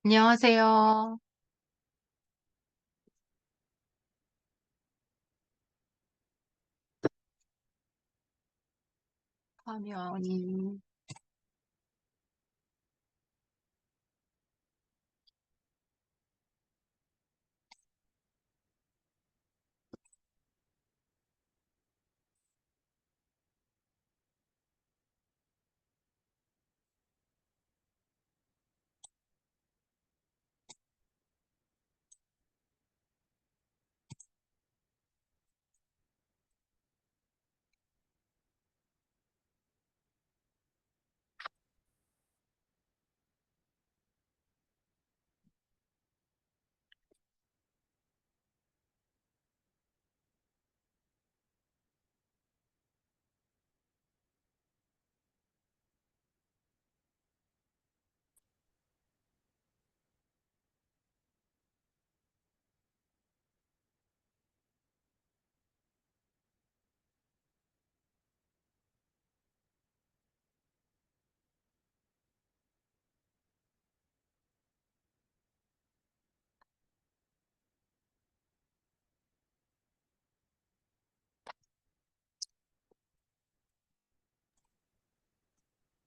안녕하세요. 화면이,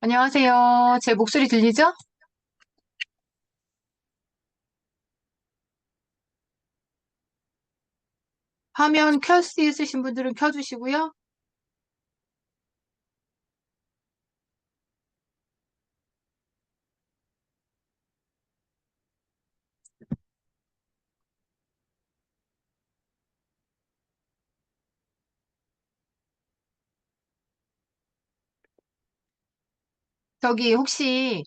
안녕하세요. 제 목소리 들리죠? 화면 켤 수 있으신 분들은 켜주시고요. 저기 혹시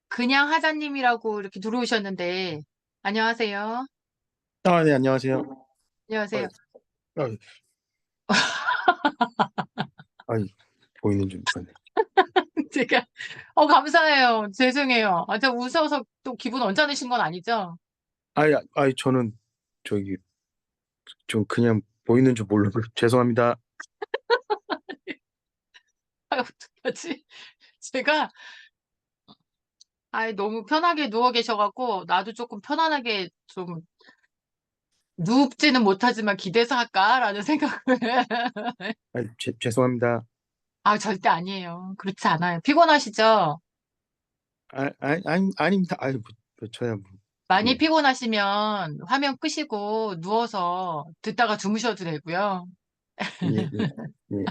그냥 하자님이라고 이렇게 들어오셨는데, 안녕하세요. 아, 네, 안녕하세요. 안녕하세요. 아이, 아이, 아이, 보이는 줄 몰랐네. 제가, 감사해요. 죄송해요. 저 웃어서 또 기분 언짢으신 건 아니죠? 저는 저기 좀 그냥 보이는 줄 모르고 죄송합니다. 어떡하지? 제가, 너무 편하게 누워 계셔갖고, 나도 조금 편안하게 좀 눕지는 못하지만 기대서 할까라는 생각을. 죄송합니다. 절대 아니에요. 그렇지 않아요. 피곤하시죠? 아닙니다. 저야 뭐, 많이 예, 피곤하시면 화면 끄시고 누워서 듣다가 주무셔도 되고요. 예, 예, 예.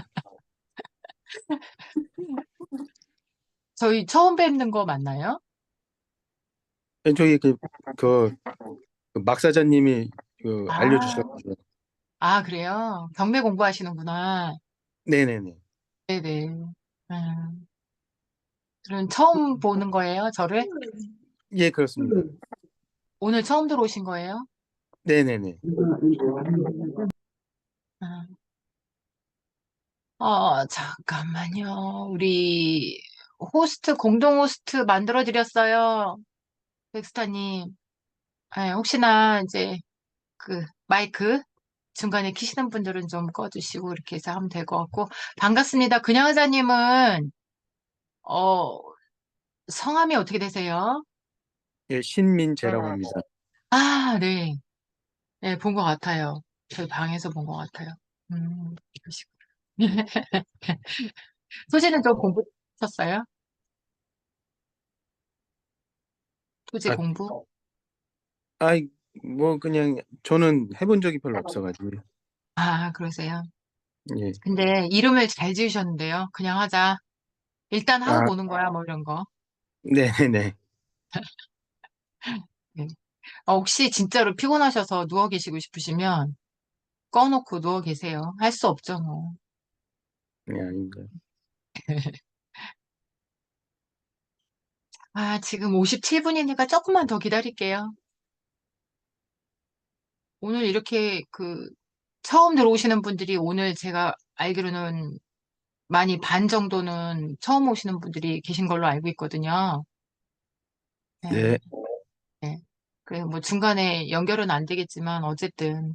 저희 처음 뵙는 거 맞나요? 저기 그, 막 사장님이 아, 알려주셔가지고, 그래요? 경매 공부하시는구나. 네네네. 네네. 음, 그럼 처음 보는 거예요, 저를? 예, 그렇습니다. 오늘 처음 들어오신 거예요? 네네네. 음. 잠깐만요. 우리 공동 호스트 만들어 드렸어요. 백스타님. 혹시나 이제 마이크 중간에 키시는 분들은 좀 꺼주시고 이렇게 해서 하면 될 것 같고. 반갑습니다. 그냥 의사님은, 어, 성함이 어떻게 되세요? 예, 신민재라고 합니다. 네. 네, 본 것 같아요. 저희 방에서 본 것 같아요. 그러시구나. 소재는 좀 공부하셨어요? 소재 아, 공부? 아이, 뭐 그냥 저는 해본 적이 별로 없어가지고, 그러세요. 예. 근데 이름을 잘 지으셨는데요. 그냥 하자. 일단 하고 아, 보는 거야, 뭐 이런 거. 네네네. 네. 혹시 진짜로 피곤하셔서 누워 계시고 싶으시면 꺼놓고 누워 계세요. 할 수 없죠, 뭐. 네, 아닙니다. 지금 57분이니까 조금만 더 기다릴게요. 오늘 이렇게 처음 들어오시는 분들이 오늘 제가 알기로는 많이 반 정도는 처음 오시는 분들이 계신 걸로 알고 있거든요. 네, 네. 네. 그래서 뭐 중간에 연결은 안 되겠지만 어쨌든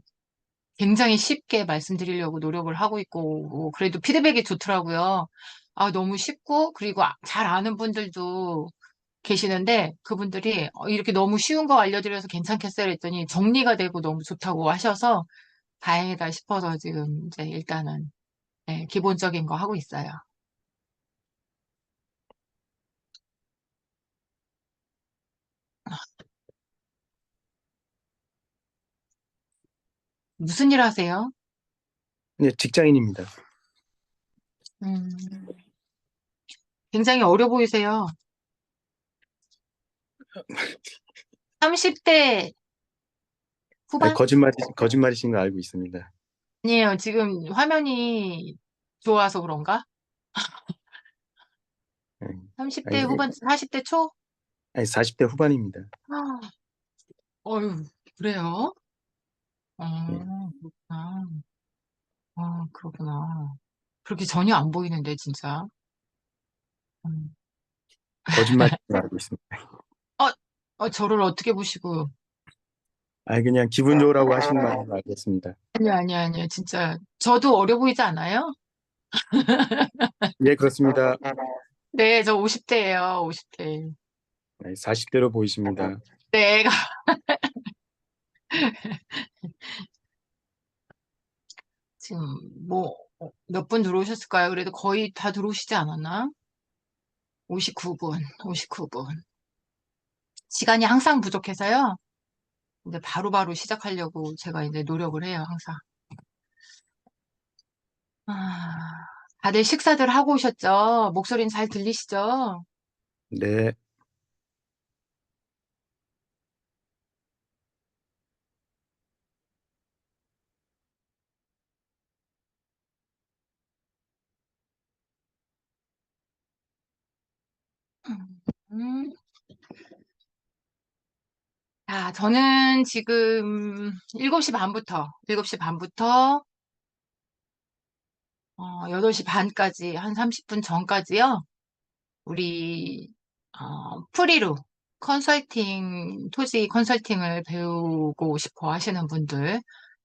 굉장히 쉽게 말씀드리려고 노력을 하고 있고, 그래도 피드백이 좋더라고요. 너무 쉽고, 그리고 잘 아는 분들도 계시는데 그분들이 이렇게 너무 쉬운 거 알려드려서 괜찮겠어요 했더니 정리가 되고 너무 좋다고 하셔서 다행이다 싶어서 지금 이제 일단은 네, 기본적인 거 하고 있어요. 무슨 일 하세요? 네, 직장인입니다. 음, 굉장히 어려 보이세요. 30대 아, 후반? 거짓말이신 거 알고 있습니다. 아니에요. 지금 화면이 좋아서 그런가? 네. 30대 아니, 후반, 40대 초? 아니 40대 후반입니다. 아, 어휴, 그래요? 네. 그렇구나. 그렇구나. 그렇게 전혀 안 보이는데, 진짜. 음. 거짓말이신 거 알고 있습니다. 어, 저를 어떻게 보시고. 아, 그냥 기분 좋으라고 하시는 말인 알고 있습니다. 아니요, 아니요, 아니요. 진짜. 저도 어려 보이지 않아요? 예, 그렇습니다. 네, 저 50대예요, 50대. 40대로 보이십니다. 네, 지금 뭐, 몇 분 들어오셨을까요? 그래도 거의 다 들어오시지 않았나? 59분, 59분. 시간이 항상 부족해서요. 이제 바로바로 시작하려고 제가 이제 노력을 해요, 항상. 아, 다들 식사들 하고 오셨죠? 목소리는 잘 들리시죠? 네. 음. 자, 저는 지금 7시 반부터, 7시 반부터 8시 반까지, 한 30분 전까지요. 우리, 프리로 토지 컨설팅을 배우고 싶어 하시는 분들,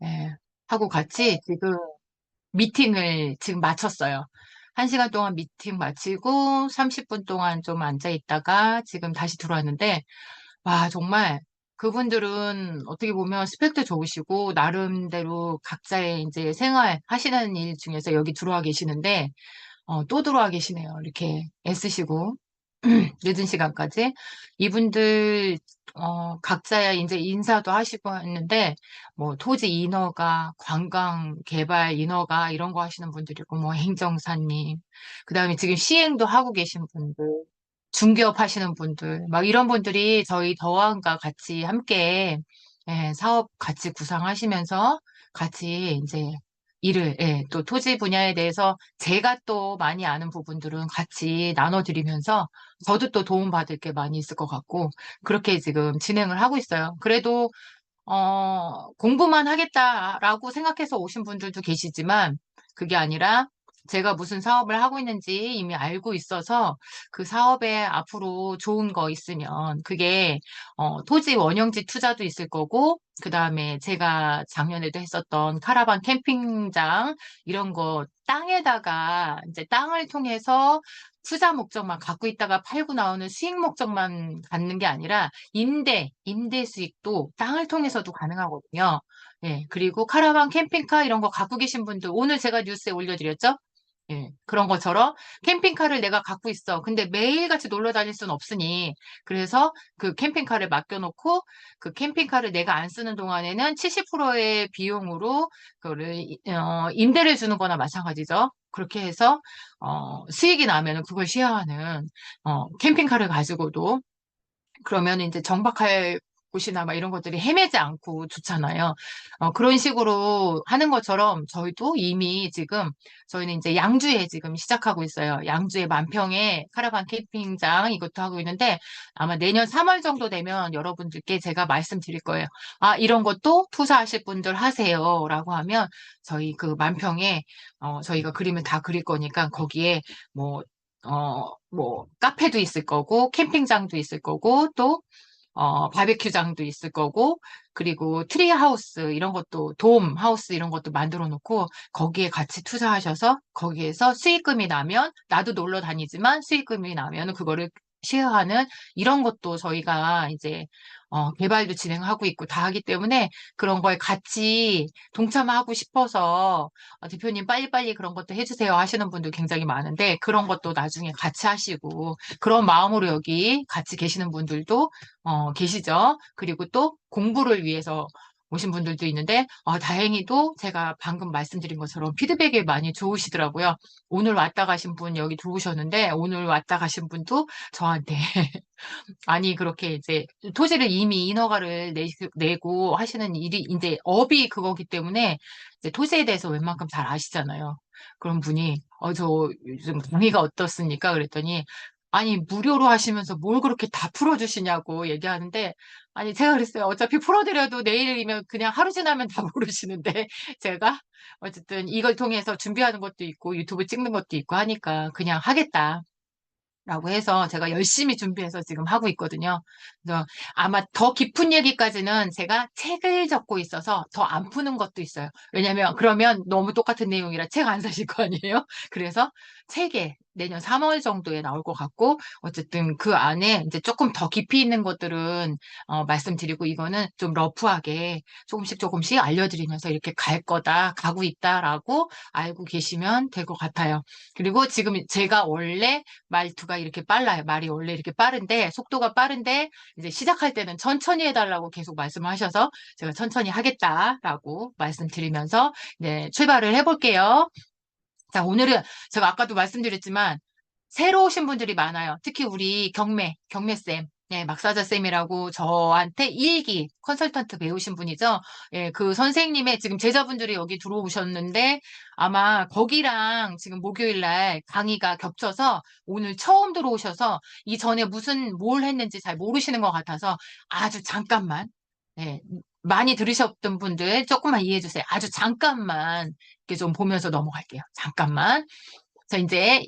예, 하고 같이 지금 미팅을 지금 마쳤어요. 1시간 동안 미팅 마치고 30분 동안 좀 앉아 있다가 지금 다시 들어왔는데, 와, 정말 그분들은 어떻게 보면 스펙도 좋으시고, 나름대로 각자의 이제 생활 하시는 일 중에서 여기 들어와 계시는데, 또 들어와 계시네요. 이렇게 애쓰시고. 늦은 시간까지. 이분들, 각자야 이제 인사도 하시고 했는데, 뭐, 토지 인허가, 관광 개발 인허가, 이런 거 하시는 분들이고, 뭐, 행정사님, 그 다음에 지금 시행도 하고 계신 분들, 중개업 하시는 분들, 막 이런 분들이 저희 더왕과 같이 함께, 예, 사업 같이 구상하시면서 같이 이제 일을, 예, 또 토지 분야에 대해서 제가 또 많이 아는 부분들은 같이 나눠드리면서 저도 또 도움받을 게 많이 있을 것 같고, 그렇게 지금 진행을 하고 있어요. 그래도, 공부만 하겠다라고 생각해서 오신 분들도 계시지만, 그게 아니라 제가 무슨 사업을 하고 있는지 이미 알고 있어서 그 사업에 앞으로 좋은 거 있으면 그게, 토지 원형지 투자도 있을 거고, 그 다음에 제가 작년에도 했었던 카라반 캠핑장, 이런 거 땅에다가 이제 땅을 통해서 투자 목적만 갖고 있다가 팔고 나오는 수익 목적만 갖는 게 아니라 임대 수익도 땅을 통해서도 가능하거든요. 예, 그리고 카라반 캠핑카 이런 거 갖고 계신 분들 오늘 제가 뉴스에 올려드렸죠? 예, 그런 것처럼 캠핑카를 내가 갖고 있어. 근데 매일같이 놀러 다닐 수는 없으니 그래서 그 캠핑카를 맡겨놓고 그 캠핑카를 내가 안 쓰는 동안에는 70%의 비용으로 그거를 임대를 주는 거나 마찬가지죠. 그렇게 해서 수익이 나면은 그걸 쉐어하는 캠핑카를 가지고도 그러면 이제 정박할 곳이나 막 이런 것들이 헤매지 않고 좋잖아요. 그런 식으로 하는 것처럼 저희도 이미 지금 저희는 이제 양주에 지금 시작하고 있어요. 양주의 만평에 카라반 캠핑장 이것도 하고 있는데 아마 내년 3월 정도 되면 여러분들께 제가 말씀드릴 거예요. 아, 이런 것도 투자하실 분들 하세요라고 하면 저희 그 만평에 저희가 그림을 다 그릴 거니까 거기에 뭐 뭐, 카페도 있을 거고, 캠핑장도 있을 거고, 또, 바베큐장도 있을 거고, 그리고 트리하우스, 이런 것도, 돔 하우스 이런 것도 만들어 놓고, 거기에 같이 투자하셔서, 거기에서 수익금이 나면, 나도 놀러 다니지만 수익금이 나면 그거를 쉐어하는 이런 것도 저희가 이제 개발도 진행하고 있고 다 하기 때문에 그런 거에 같이 동참하고 싶어서 대표님 빨리빨리 그런 것도 해주세요 하시는 분도 굉장히 많은데 그런 것도 나중에 같이 하시고 그런 마음으로 여기 같이 계시는 분들도 계시죠. 그리고 또 공부를 위해서 오신 분들도 있는데 다행히도 제가 방금 말씀드린 것처럼 피드백이 많이 좋으시더라고요. 오늘 왔다 가신 분 여기 들어오셨는데 오늘 왔다 가신 분도 저한테 아니 그렇게 이제 토지를 이미 인허가를 내고 하시는 일이 이제 업이 그거기 때문에 이제 토지에 대해서 웬만큼 잘 아시잖아요. 그런 분이 저 요즘 강의가 어떻습니까? 그랬더니 아니 무료로 하시면서 뭘 그렇게 다 풀어주시냐고 얘기하는데 아니 제가 그랬어요. 어차피 풀어드려도 내일이면 그냥 하루 지나면 다 모르시는데 제가 어쨌든 이걸 통해서 준비하는 것도 있고 유튜브 찍는 것도 있고 하니까 그냥 하겠다. 라고 해서 제가 열심히 준비해서 지금 하고 있거든요. 그래서 아마 더 깊은 얘기까지는 제가 책을 적고 있어서 더 안 푸는 것도 있어요. 왜냐면 그러면 너무 똑같은 내용이라 책 안 사실 거 아니에요? 그래서 책에 내년 3월 정도에 나올 것 같고 어쨌든 그 안에 이제 조금 더 깊이 있는 것들은 말씀드리고 이거는 좀 러프하게 조금씩 조금씩 알려드리면서 이렇게 갈 거다, 가고 있다라고 알고 계시면 될 것 같아요. 그리고 지금 제가 원래 말투가 이렇게 빨라요. 말이 원래 이렇게 빠른데, 속도가 빠른데, 이제 시작할 때는 천천히 해달라고 계속 말씀하셔서 제가 천천히 하겠다라고 말씀드리면서, 네, 출발을 해볼게요. 자, 오늘은 제가 아까도 말씀드렸지만, 새로 오신 분들이 많아요. 특히 우리 경매쌤. 네, 막사자쌤이라고 저한테 일기 컨설턴트 배우신 분이죠. 예, 그 선생님의 지금 제자분들이 여기 들어오셨는데 아마 거기랑 지금 목요일 날 강의가 겹쳐서 오늘 처음 들어오셔서 이전에 뭘 했는지 잘 모르시는 것 같아서 아주 잠깐만, 예, 많이 들으셨던 분들 조금만 이해해 주세요. 아주 잠깐만 이렇게 좀 보면서 넘어갈게요. 잠깐만. 자, 이제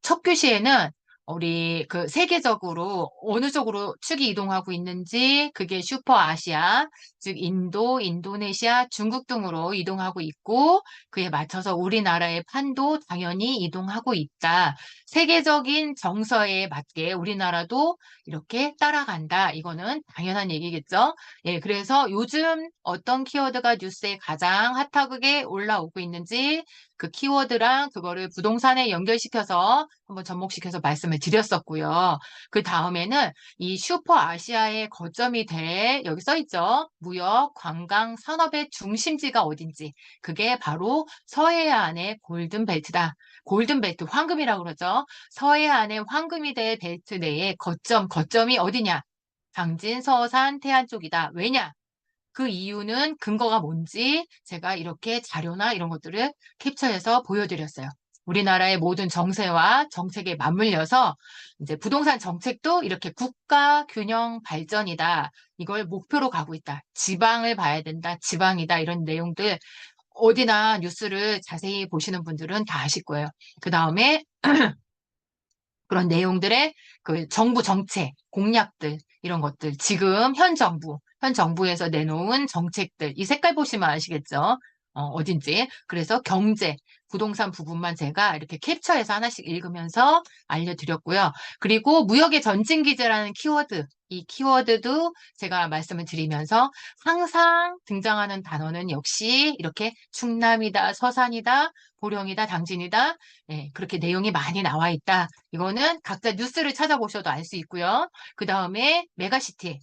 첫 교시에는 우리 그 세계적으로 어느 쪽으로 축이 이동하고 있는지 그게 슈퍼아시아, 즉 인도, 인도네시아, 중국 등으로 이동하고 있고 그에 맞춰서 우리나라의 판도 당연히 이동하고 있다. 세계적인 정서에 맞게 우리나라도 이렇게 따라간다. 이거는 당연한 얘기겠죠. 예, 그래서 요즘 어떤 키워드가 뉴스에 가장 핫하게 올라오고 있는지 그 키워드랑 그거를 부동산에 연결시켜서 한번 접목시켜서 말씀을 드렸었고요. 그 다음에는 이 슈퍼 아시아의 거점이 될, 여기 써 있죠. 무역, 관광, 산업의 중심지가 어딘지. 그게 바로 서해안의 골든벨트다. 골든벨트, 황금이라고 그러죠. 서해안의 황금이 될 벨트 내에 거점이 어디냐? 당진, 서산, 태안 쪽이다. 왜냐? 그 이유는 근거가 뭔지 제가 이렇게 자료나 이런 것들을 캡처해서 보여드렸어요. 우리나라의 모든 정세와 정책에 맞물려서 이제 부동산 정책도 이렇게 국가 균형 발전이다. 이걸 목표로 가고 있다. 지방을 봐야 된다. 지방이다. 이런 내용들 어디나 뉴스를 자세히 보시는 분들은 다 아실 거예요. 그 다음에 그런 내용들의 그 정부 정책, 공약들, 이런 것들, 지금 현 정부에서 내놓은 정책들, 이 색깔 보시면 아시겠죠? 어딘지. 그래서 경제, 부동산 부분만 제가 이렇게 캡처해서 하나씩 읽으면서 알려드렸고요. 그리고 무역의 전진기제라는 키워드, 이 키워드도 제가 말씀을 드리면서 항상 등장하는 단어는 역시 이렇게 충남이다, 서산이다, 보령이다, 당진이다, 네, 그렇게 내용이 많이 나와 있다. 이거는 각자 뉴스를 찾아보셔도 알 수 있고요. 그 다음에 메가시티.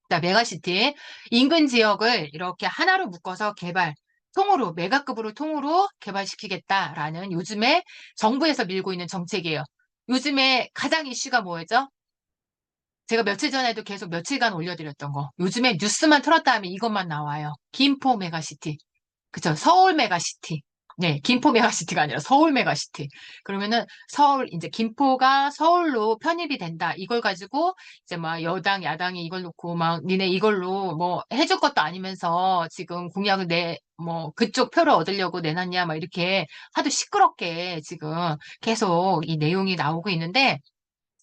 자, 메가시티. 인근 지역을 이렇게 하나로 묶어서 메가급으로 통으로 개발시키겠다라는 요즘에 정부에서 밀고 있는 정책이에요. 요즘에 가장 이슈가 뭐였죠? 제가 며칠 전에도 계속 며칠간 올려드렸던 거. 요즘에 뉴스만 틀었다 하면 이것만 나와요. 김포 메가시티. 그쵸. 서울 메가시티. 네, 김포 메가시티가 아니라 서울 메가시티. 그러면은 이제 김포가 서울로 편입이 된다. 이걸 가지고 이제 막 여당, 야당이 이걸 놓고 막 니네 이걸로 뭐 해줄 것도 아니면서 지금 공약을 그쪽 표를 얻으려고 내놨냐. 막 이렇게 하도 시끄럽게 지금 계속 이 내용이 나오고 있는데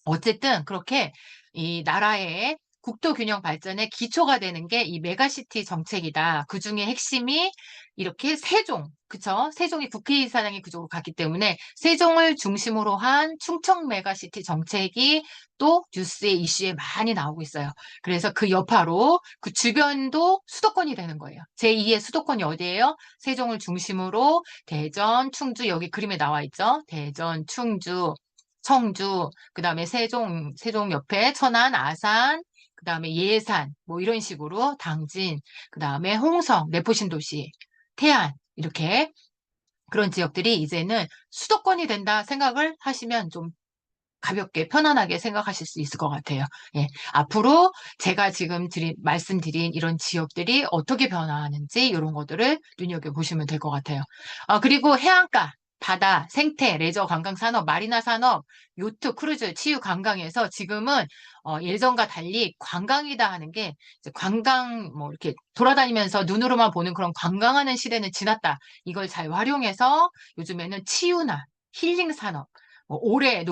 어쨌든 그렇게 이 나라의 국토 균형 발전의 기초가 되는 게 이 메가시티 정책이다. 그중에 핵심이 이렇게 세종, 그쵸? 세종이 국회의사당이 그쪽으로 갔기 때문에 세종을 중심으로 한 충청 메가시티 정책이 또 뉴스의 이슈에 많이 나오고 있어요. 그래서 그 여파로 그 주변도 수도권이 되는 거예요. 제2의 수도권이 어디예요? 세종을 중심으로 대전, 충주, 여기 그림에 나와 있죠? 대전, 충주, 청주, 그 다음에 세종 옆에 천안, 아산, 그 다음에 예산, 뭐 이런 식으로 당진, 그 다음에 홍성, 내포신도시, 태안, 이렇게 그런 지역들이 이제는 수도권이 된다 생각을 하시면 좀 가볍게 편안하게 생각하실 수 있을 것 같아요. 예. 앞으로 제가 지금 말씀드린 이런 지역들이 어떻게 변화하는지 이런 것들을 눈여겨보시면 될 것 같아요. 그리고 해안가, 바다, 생태, 레저, 관광 산업, 마리나 산업, 요트, 크루즈, 치유, 관광에서 지금은 예전과 달리 관광이다 하는 게 이제 관광 뭐 이렇게 돌아다니면서 눈으로만 보는 그런 관광하는 시대는 지났다. 이걸 잘 활용해서 요즘에는 치유나 힐링 산업, 올해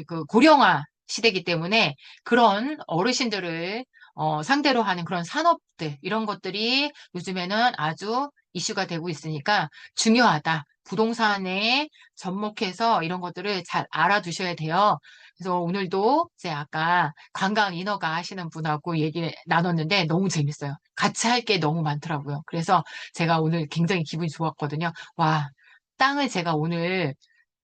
그 고령화 시대이기 때문에 그런 어르신들을 상대로 하는 그런 산업들, 이런 것들이 요즘에는 아주 이슈가 되고 있으니까 중요하다. 부동산에 접목해서 이런 것들을 잘 알아두셔야 돼요. 그래서 오늘도 이제 아까 관광 인허가 하시는 분하고 얘기 나눴는데 너무 재밌어요. 같이 할 게 너무 많더라고요. 그래서 제가 오늘 굉장히 기분이 좋았거든요. 와, 땅을 제가 오늘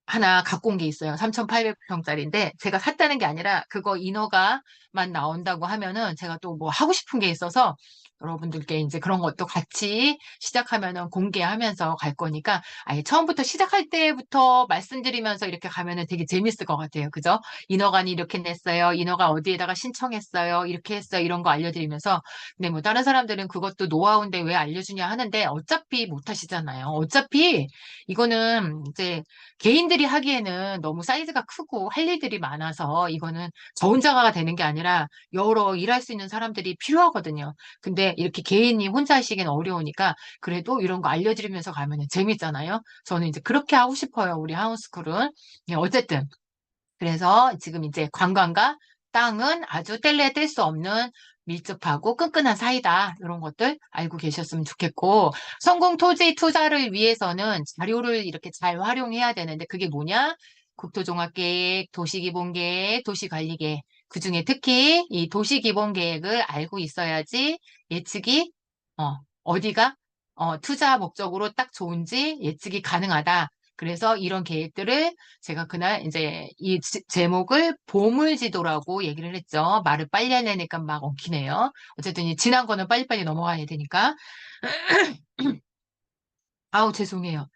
하나 갖고 온 게 있어요. 3,800평짜리인데 제가 샀다는 게 아니라 그거 인허가만 나온다고 하면은 제가 또 뭐 하고 싶은 게 있어서 여러분들께 이제 그런 것도 같이 시작하면은 공개하면서 갈 거니까 아예 처음부터 시작할 때부터 말씀드리면서 이렇게 가면은 되게 재밌을 것 같아요. 그죠? 인허가는 이렇게 냈어요. 인허가 어디에다가 신청했어요. 이렇게 했어요. 이런 거 알려드리면서 근데 뭐 다른 사람들은 그것도 노하우인데 왜 알려주냐 하는데 어차피 못 하시잖아요. 어차피 이거는 이제 개인들이 하기에는 너무 사이즈가 크고 할 일들이 많아서 이거는 저 혼자가 되는 게 아니라 여러 일할 수 있는 사람들이 필요하거든요. 근데 이렇게 개인이 혼자 하시기는 어려우니까 그래도 이런 거 알려드리면서 가면 재밌잖아요. 저는 이제 그렇게 하고 싶어요. 우리 하우스쿨은. 예, 어쨌든 그래서 지금 이제 관광과 땅은 아주 뗄래야 뗄 수 없는 밀접하고 끈끈한 사이다. 이런 것들 알고 계셨으면 좋겠고, 성공 토지 투자를 위해서는 자료를 이렇게 잘 활용해야 되는데, 그게 뭐냐? 국토종합계획, 도시기본계획, 도시관리계획. 그중에 특히 이 도시기본계획을 알고 있어야지 예측이, 어디가, 투자 목적으로 딱 좋은지 예측이 가능하다. 그래서 이런 계획들을 제가 그날 이제 이 제목을 보물지도라고 얘기를 했죠. 말을 빨리 하려니까 막 엉키네요. 어쨌든 이 지난 거는 빨리빨리 넘어가야 되니까. 아우, 죄송해요.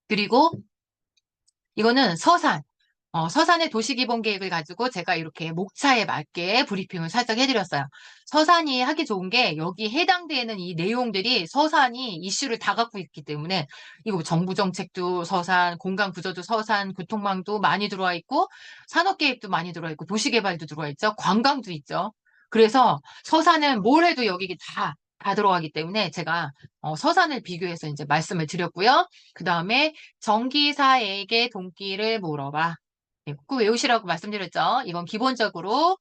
그리고 이거는 서산. 서산의 도시기본 계획을 가지고 제가 이렇게 목차에 맞게 브리핑을 살짝 해드렸어요. 서산이 하기 좋은 게 여기 해당되는 이 내용들이 서산이 이슈를 다 갖고 있기 때문에 이거 정부 정책도 서산, 공간 구조도 서산, 교통망도 많이 들어와 있고 산업계획도 많이 들어와 있고 도시개발도 들어와 있죠. 관광도 있죠. 그래서 서산은 뭘 해도 여기 다 들어가기 때문에 제가 서산을 비교해서 이제 말씀을 드렸고요. 그 다음에 전기사에게 돈기를 물어봐. 네, 꼭 외우시라고 말씀드렸죠. 이건 기본적으로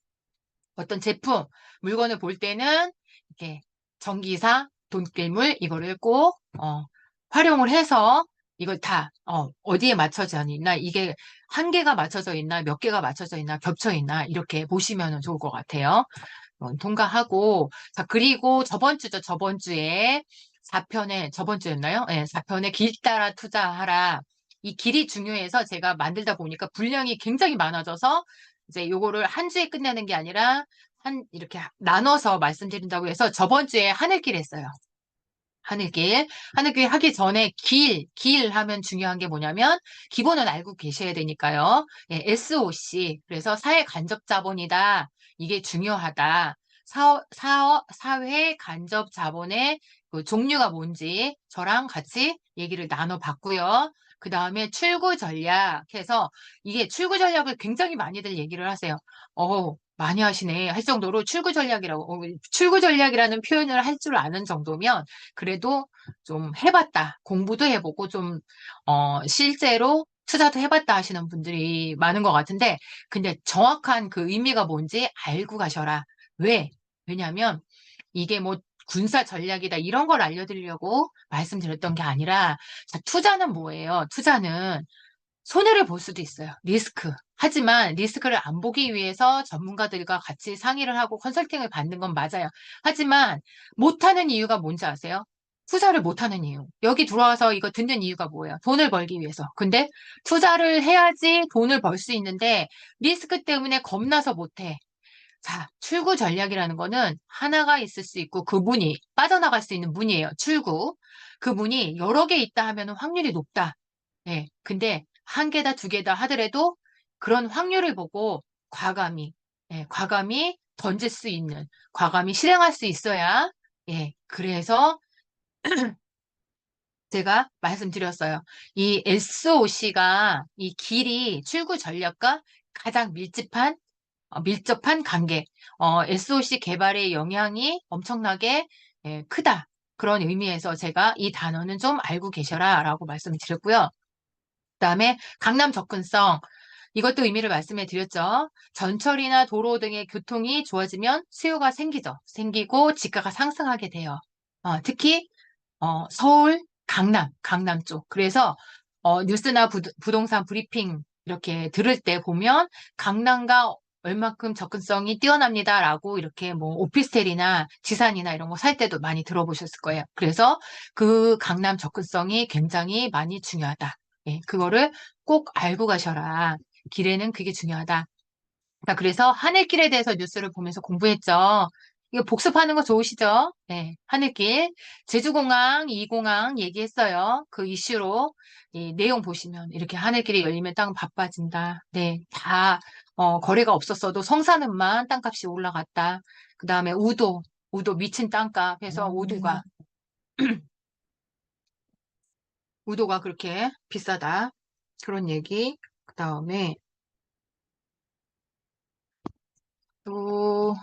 어떤 제품, 물건을 볼 때는 이렇게 전기사, 돈길물 이거를 꼭 활용을 해서 이걸 다 어디에 맞춰져 있나, 이게 한 개가 맞춰져 있나, 몇 개가 맞춰져 있나, 겹쳐 있나 이렇게 보시면 좋을 것 같아요. 통과하고 자 그리고 저번 주죠. 저번 주에 4편에 저번 주였나요? 네, 4편에 길 따라 투자하라. 이 길이 중요해서 제가 만들다 보니까 분량이 굉장히 많아져서 이제 요거를 한 주에 끝내는 게 아니라 한 이렇게 나눠서 말씀드린다고 해서 저번 주에 하늘길 했어요. 하늘길. 하늘길 하기 전에 길 하면 중요한 게 뭐냐면, 기본은 알고 계셔야 되니까요. 예, SOC. 그래서 사회 간접 자본이다. 이게 중요하다. 사회 간접 자본의 그 종류가 뭔지 저랑 같이 얘기를 나눠봤고요. 그 다음에 출구 전략 해서 이게 출구 전략을 굉장히 많이들 얘기를 하세요. 많이 하시네. 할 정도로 출구 전략이라는 표현을 할 줄 아는 정도면 그래도 좀 해봤다. 공부도 해보고 좀, 실제로 투자도 해봤다 하시는 분들이 많은 것 같은데, 근데 정확한 그 의미가 뭔지 알고 가셔라. 왜? 왜냐면 이게 뭐 군사 전략이다 이런 걸 알려드리려고 말씀드렸던 게 아니라, 자, 투자는 뭐예요? 투자는 손해를 볼 수도 있어요. 리스크. 하지만 리스크를 안 보기 위해서 전문가들과 같이 상의를 하고 컨설팅을 받는 건 맞아요. 하지만 못하는 이유가 뭔지 아세요? 투자를 못하는 이유. 여기 들어와서 이거 듣는 이유가 뭐예요? 돈을 벌기 위해서. 근데 투자를 해야지 돈을 벌 수 있는데 리스크 때문에 겁나서 못해. 자, 출구 전략이라는 거는 하나가 있을 수 있고 그 문이 빠져나갈 수 있는 문이에요. 출구. 그 문이 여러 개 있다 하면 확률이 높다. 예. 근데 한 개다 두 개다 하더라도 그런 확률을 보고 과감히, 예, 과감히 던질 수 있는, 과감히 실행할 수 있어야, 예, 그래서 제가 말씀드렸어요. 이 SOC가 이 길이 출구 전략과 가장 밀접한 관계, SOC 개발의 영향이 엄청나게 크다. 그런 의미에서 제가 이 단어는 좀 알고 계셔라 라고 말씀을 드렸고요. 그다음에 강남 접근성, 이것도 의미를 말씀해 드렸죠. 전철이나 도로 등의 교통이 좋아지면 수요가 생기죠. 생기고 지가가 상승하게 돼요. 특히 서울, 강남 쪽. 그래서 뉴스나 부동산 브리핑 이렇게 들을 때 보면 강남과 얼마큼 접근성이 뛰어납니다라고 이렇게 뭐 오피스텔이나 지산이나 이런 거 살 때도 많이 들어보셨을 거예요. 그래서 그 강남 접근성이 굉장히 많이 중요하다. 예, 그거를 꼭 알고 가셔라. 길에는 그게 중요하다. 그래서 하늘길에 대해서 뉴스를 보면서 공부했죠. 이거 복습하는 거 좋으시죠? 네, 하늘길. 제주공항, 이공항 얘기했어요. 그 이슈로 이 내용 보시면 이렇게 하늘길이 열리면 땅 바빠진다. 네, 다 거래가 없었어도 성사는만 땅값이 올라갔다. 그 다음에 우도 미친 땅값 해서 우도가 그렇게 비싸다. 그런 얘기. 그 다음에 또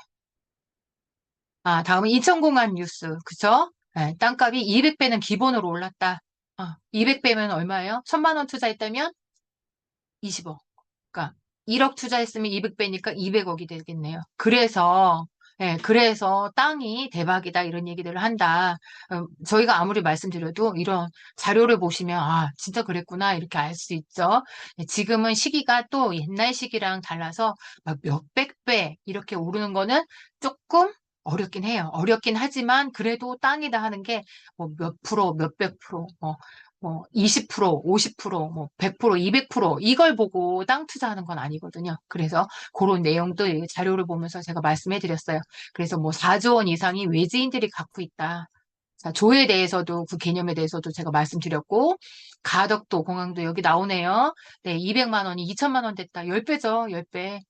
다음은 인천공항 뉴스. 그쵸? 네, 땅값이 200배는 기본으로 올랐다. 200배면 얼마예요? 1000만 원 투자했다면 20억. 그러니까 1억 투자했으면 200배니까 200억이 되겠네요. 그래서 땅이 대박이다 이런 얘기들을 한다. 저희가 아무리 말씀드려도 이런 자료를 보시면 진짜 그랬구나 이렇게 알 수 있죠. 지금은 시기가 또 옛날 시기랑 달라서 막 몇백 배 이렇게 오르는 거는 조금 어렵긴 해요. 어렵긴 하지만 그래도 땅이다 하는 게 뭐 몇 프로, 몇백 프로, 뭐 20%, 50%, 뭐 100%, 200% 이걸 보고 땅 투자하는 건 아니거든요. 그래서 그런 내용도 이 자료를 보면서 제가 말씀해 드렸어요. 그래서 뭐 4조 원 이상이 외지인들이 갖고 있다. 자, 조에 대해서도 그 개념에 대해서도 제가 말씀드렸고 가덕도 공항도 여기 나오네요. 네, 200만 원이 2천만 원 됐다. 10배죠. 10배.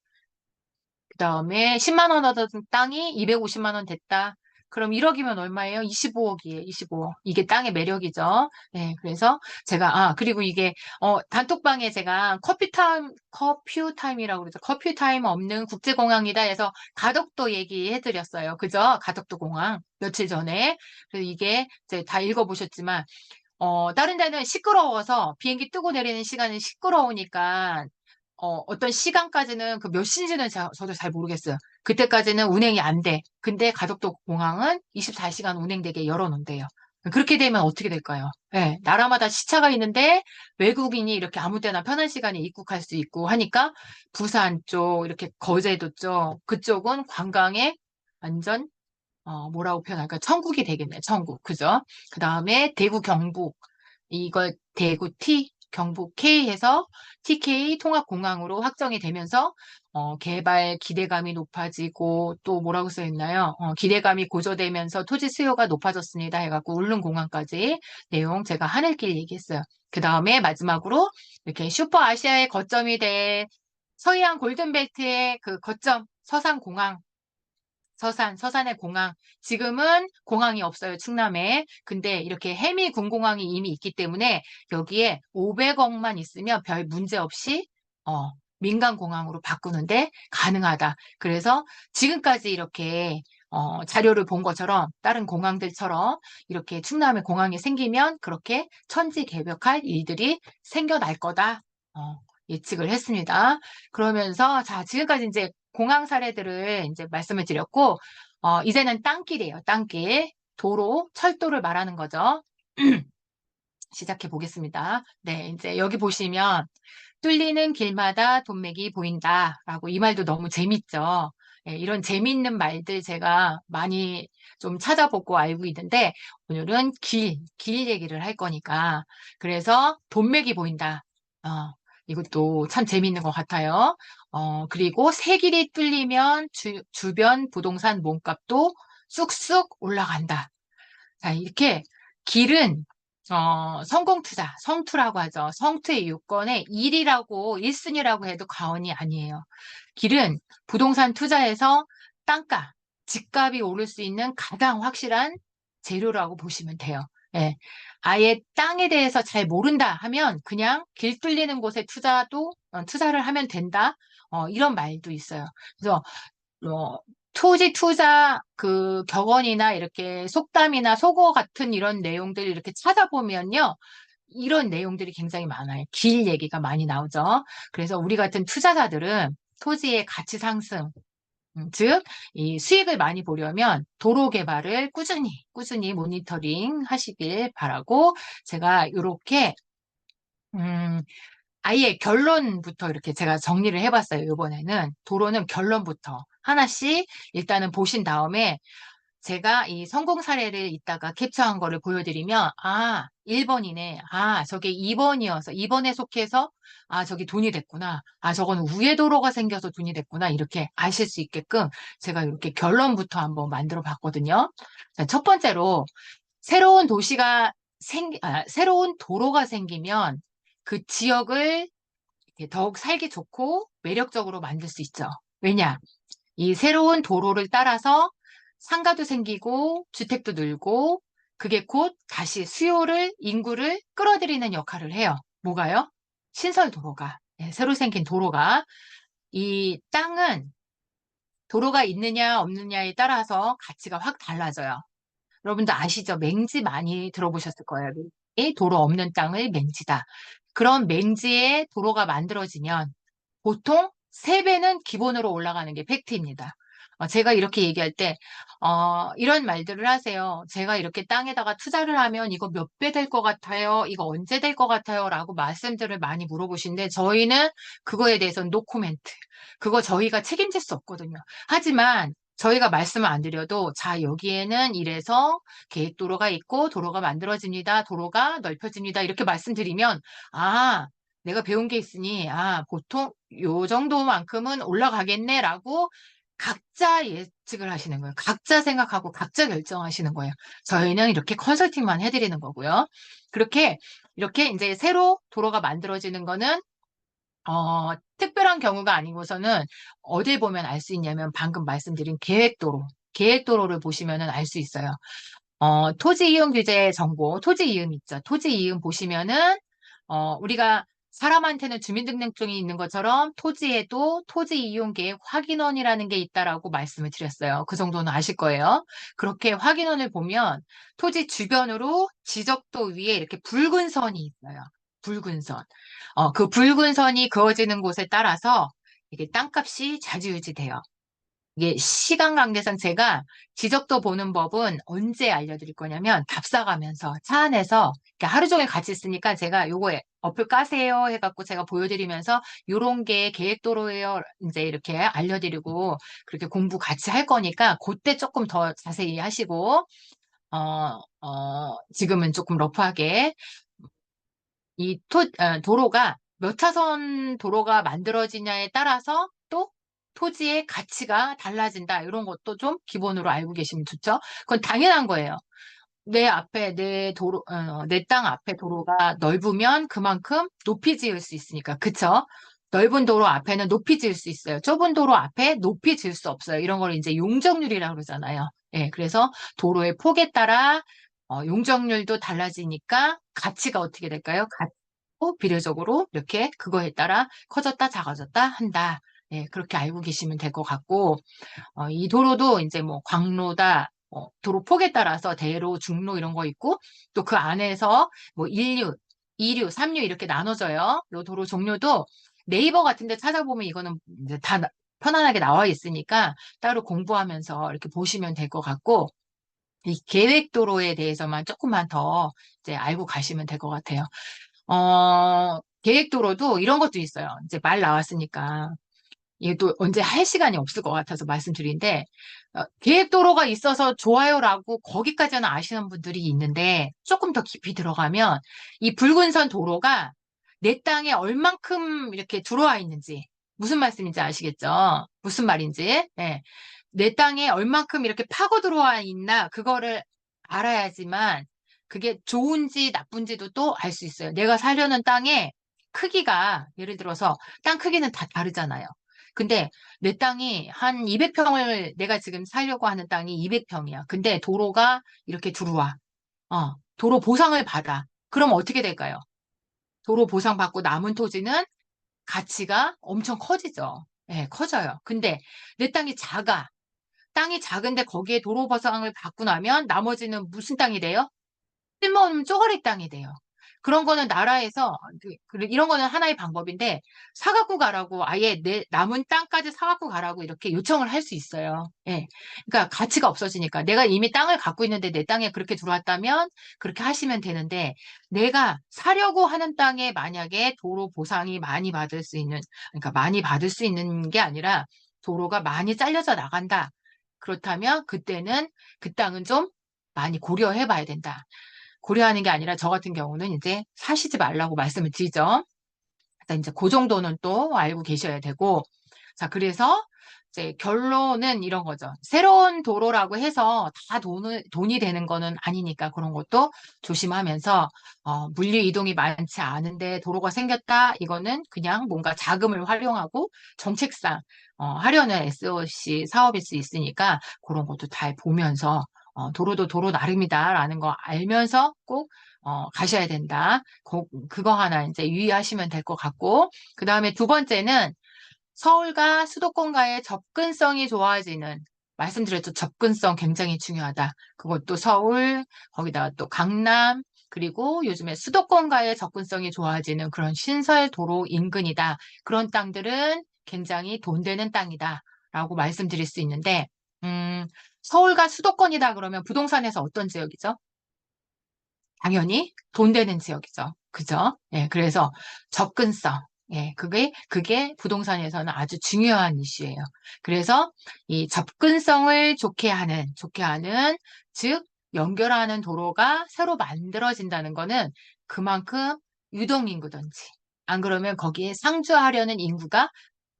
그다음에 10만 원 하던 땅이 250만 원 됐다. 그럼 1억이면 얼마예요? 25억이에요. 25억. 이게 땅의 매력이죠. 네, 그래서 제가 그리고 이게 단톡방에 제가 커피 타임이라고 그러죠. 커피 타임 없는 국제공항이다 해서 가덕도 얘기해 드렸어요. 그죠? 가덕도 공항 며칠 전에. 그래서 이게 이제 다 읽어보셨지만 다른 데는 시끄러워서 비행기 뜨고 내리는 시간은 시끄러우니까 어떤 시간까지는 그 몇 시인지는 저도 잘 모르겠어요. 그때까지는 운행이 안 돼. 근데 가덕도 공항은 24시간 운행되게 열어놓은대요. 그렇게 되면 어떻게 될까요? 네, 나라마다 시차가 있는데 외국인이 이렇게 아무 때나 편한 시간에 입국할 수 있고 하니까 부산 쪽, 이렇게 거제도 쪽, 그쪽은 관광에 완전 뭐라고 표현할까? 천국이 되겠네, 천국. 그죠? 그 다음에 대구 경북. 이걸 대구 경북 K 해서 TK 통합공항으로 확정이 되면서 개발 기대감이 높아지고 또 뭐라고 써 있나요? 기대감이 고조되면서 토지 수요가 높아졌습니다. 해갖고 울릉공항까지 내용 제가 하늘길 얘기했어요. 그 다음에 마지막으로 이렇게 슈퍼 아시아의 거점이 돼 서해안 골든벨트의 그 거점 서산공항 서산의 공항. 지금은 공항이 없어요, 충남에. 근데 이렇게 해미군공항이 이미 있기 때문에 여기에 500억만 있으면 별 문제 없이, 민간공항으로 바꾸는데 가능하다. 그래서 지금까지 이렇게, 자료를 본 것처럼 다른 공항들처럼 이렇게 충남에 공항이 생기면 그렇게 천지개벽할 일들이 생겨날 거다. 예측을 했습니다. 그러면서 자, 지금까지 이제 공항 사례들을 이제 말씀을 드렸고, 이제는 땅길이에요. 땅길. 도로, 철도를 말하는 거죠. 시작해 보겠습니다. 네, 이제 여기 보시면 뚫리는 길마다 돈맥이 보인다라고 이 말도 너무 재밌죠. 예, 이런 재미있는 말들 제가 많이 좀 찾아보고 알고 있는데 오늘은 길 얘기를 할 거니까 그래서 돈맥이 보인다. 어, 이것도 참 재미있는 것 같아요. 그리고 새 길이 뚫리면 주변 부동산 몸값도 쑥쑥 올라간다. 자, 이렇게 길은 성공투자, 성투라고 하죠. 성투의 요건에 1순위라고 해도 과언이 아니에요. 길은 부동산 투자에서 땅가, 집값이 오를 수 있는 가장 확실한 재료라고 보시면 돼요. 예. 아예 땅에 대해서 잘 모른다 하면 그냥 길 뚫리는 곳에 투자를 하면 된다. 이런 말도 있어요. 그래서 어, 토지 투자 그 격언이나 이렇게 속담이나 속어 같은 이런 내용들 이렇게 찾아보면요. 이런 내용들이 굉장히 많아요. 길 얘기가 많이 나오죠. 그래서 우리 같은 투자자들은 토지의 가치 상승, 즉, 이 수익을 많이 보려면 도로 개발을 꾸준히 모니터링 하시길 바라고 제가 이렇게, 음, 아예 결론부터 이렇게 제가 정리를 해봤어요. 이번에는 도로는 결론부터 하나씩 일단은 보신 다음에 제가 이 성공 사례를 이따가 캡처한 거를 보여드리면 1번이네. 저게 2번이어서 2번에 속해서 저기 돈이 됐구나. 저건 우회 도로가 생겨서 돈이 됐구나. 이렇게 아실 수 있게끔 제가 이렇게 결론부터 한번 만들어 봤거든요. 자, 첫 번째로 새로운 도로가 생기면 그 지역을 더욱 살기 좋고 매력적으로 만들 수 있죠. 왜냐? 이 새로운 도로를 따라서 상가도 생기고 주택도 늘고 그게 곧 다시 인구를 끌어들이는 역할을 해요. 뭐가요? 신설 도로가. 새로 생긴 도로가. 이 땅은 도로가 있느냐 없느냐에 따라서 가치가 확 달라져요. 여러분들 아시죠? 맹지 많이 들어보셨을 거예요. 이 도로 없는 땅을 맹지다. 그런 맹지에 도로가 만들어지면 보통 3배는 기본으로 올라가는 게 팩트입니다. 제가 이렇게 얘기할 때, 이런 말들을 하세요. 제가 이렇게 땅에다가 투자를 하면 이거 몇 배 될 것 같아요? 이거 언제 될 것 같아요? 라고 말씀들을 많이 물어보시는데, 저희는 그거에 대해서는 노코멘트. 그거 저희가 책임질 수 없거든요. 하지만, 저희가 말씀을 안 드려도, 자, 여기에는 이래서 계획도로가 있고, 도로가 만들어집니다. 도로가 넓혀집니다. 이렇게 말씀드리면, 내가 배운 게 있으니, 보통 요 정도만큼은 올라가겠네라고 각자 예측을 하시는 거예요. 각자 생각하고 각자 결정하시는 거예요. 저희는 이렇게 컨설팅만 해드리는 거고요. 이렇게 이제 새로 도로가 만들어지는 거는, 특별한 경우가 아니고서는 어딜 보면 알 수 있냐면 방금 말씀드린 계획도로를 보시면은 알 수 있어요. 토지 이용 규제 정보, 토지 이음 있죠. 토지 이음 보시면은, 우리가 사람한테는 주민등록증이 있는 것처럼 토지에도 토지 이용 계획 확인원이라는 게 있다라고 말씀을 드렸어요. 그 정도는 아실 거예요. 그렇게 확인원을 보면 토지 주변으로 지적도 위에 이렇게 붉은 선이 있어요. 붉은 선. 그 붉은 선이 그어지는 곳에 따라서 이게 땅값이 좌지우지돼요. 이게 시간 관계상 제가 지적도 보는 법은 언제 알려드릴 거냐면 답사가면서 차 안에서 이렇게 하루 종일 같이 있으니까 제가 요거에 어플 까세요 해갖고 제가 보여드리면서 요런 게 계획도로예요 이제 이렇게 알려드리고 그렇게 공부 같이 할 거니까 그때 조금 더 자세히 하시고 지금은 조금 러프하게 도로가 몇 차선 도로가 만들어지냐에 따라서 또 토지의 가치가 달라진다. 이런 것도 좀 기본으로 알고 계시면 좋죠. 그건 당연한 거예요. 내 땅 앞에 도로가 넓으면 그만큼 높이 지을 수 있으니까. 그쵸? 넓은 도로 앞에는 높이 지을 수 있어요. 좁은 도로 앞에 높이 지을 수 없어요. 이런 걸 이제 용적률이라고 그러잖아요. 예, 그래서 도로의 폭에 따라 용적률도 달라지니까 가치가 어떻게 될까요? 가치도 비례적으로 이렇게 그거에 따라 커졌다 작아졌다 한다. 예, 그렇게 알고 계시면 될 것 같고, 이 도로도 이제 뭐 광로다, 도로 폭에 따라서 대로, 중로 이런 거 있고, 또 그 안에서 뭐 인류, 2류, 3류 이렇게 나눠져요. 요 도로 종류도 네이버 같은 데 찾아보면 이거는 이제 다 편안하게 나와 있으니까 따로 공부하면서 이렇게 보시면 될 것 같고, 이 계획도로에 대해서만 조금만 더 이제 알고 가시면 될 것 같아요. 계획도로도 이런 것도 있어요. 이제 말 나왔으니까. 이게 또 언제 할 시간이 없을 것 같아서 말씀드린데, 계획도로가 있어서 좋아요라고 거기까지는 아시는 분들이 있는데, 조금 더 깊이 들어가면 이 붉은 선 도로가 내 땅에 얼만큼 이렇게 들어와 있는지, 무슨 말씀인지 아시겠죠? 무슨 말인지. 예. 내 땅에 얼만큼 이렇게 파고 들어와 있나, 그거를 알아야지만 그게 좋은지 나쁜지도 또 알 수 있어요. 내가 살려는 땅의 크기가, 예를 들어서 땅 크기는 다 다르잖아요. 근데 내 땅이 한 200평을 내가 지금 살려고 하는 땅이 200평이야. 근데 도로가 이렇게 들어와. 도로 보상을 받아. 그럼 어떻게 될까요? 도로 보상 받고 남은 토지는 가치가 엄청 커지죠. 예, 커져요. 근데 내 땅이 작아. 땅이 작은데 거기에 도로 보상을 받고 나면 나머지는 무슨 땅이 돼요? 쓸모없는 쪼가리 땅이 돼요. 그런 거는 나라에서 이런 거는 하나의 방법인데 사갖고 가라고 아예 내 남은 땅까지 사갖고 가라고 이렇게 요청을 할 수 있어요. 예. 그러니까 가치가 없어지니까 내가 이미 땅을 갖고 있는데 내 땅에 그렇게 들어왔다면 그렇게 하시면 되는데 내가 사려고 하는 땅에 만약에 도로 보상이 많이 받을 수 있는 그러니까 많이 받을 수 있는 게 아니라 도로가 많이 잘려져 나간다. 그렇다면 그때는 그 땅은 좀 많이 고려해 봐야 된다. 고려하는 게 아니라 저 같은 경우는 이제 사시지 말라고 말씀을 드리죠. 일단 이제 그 정도는 또 알고 계셔야 되고. 자, 그래서 이제 결론은 이런 거죠. 새로운 도로라고 해서 다 돈이 되는 거는 아니니까 그런 것도 조심하면서, 물류 이동이 많지 않은데 도로가 생겼다. 이거는 그냥 뭔가 자금을 활용하고 정책상, 하려는 SOC 사업일 수 있으니까 그런 것도 잘 보면서, 도로도 도로 나름이다라는 거 알면서 꼭 가셔야 된다. 그거 하나 이제 유의하시면 될 것 같고, 그 다음에 두 번째는 서울과 수도권과의 접근성이 좋아지는, 말씀드렸죠. 접근성 굉장히 중요하다. 그것도 서울, 거기다가 또 강남, 그리고 요즘에 수도권과의 접근성이 좋아지는 그런 신설 도로 인근이다. 그런 땅들은 굉장히 돈 되는 땅이다. 라고 말씀드릴 수 있는데, 서울과 수도권이다 그러면 부동산에서 어떤 지역이죠? 당연히 돈 되는 지역이죠. 그죠? 예, 그래서 접근성. 예, 그게 부동산에서는 아주 중요한 이슈예요. 그래서 이 접근성을 좋게 하는, 즉, 연결하는 도로가 새로 만들어진다는 거는 그만큼 유동인구든지, 안 그러면 거기에 상주하려는 인구가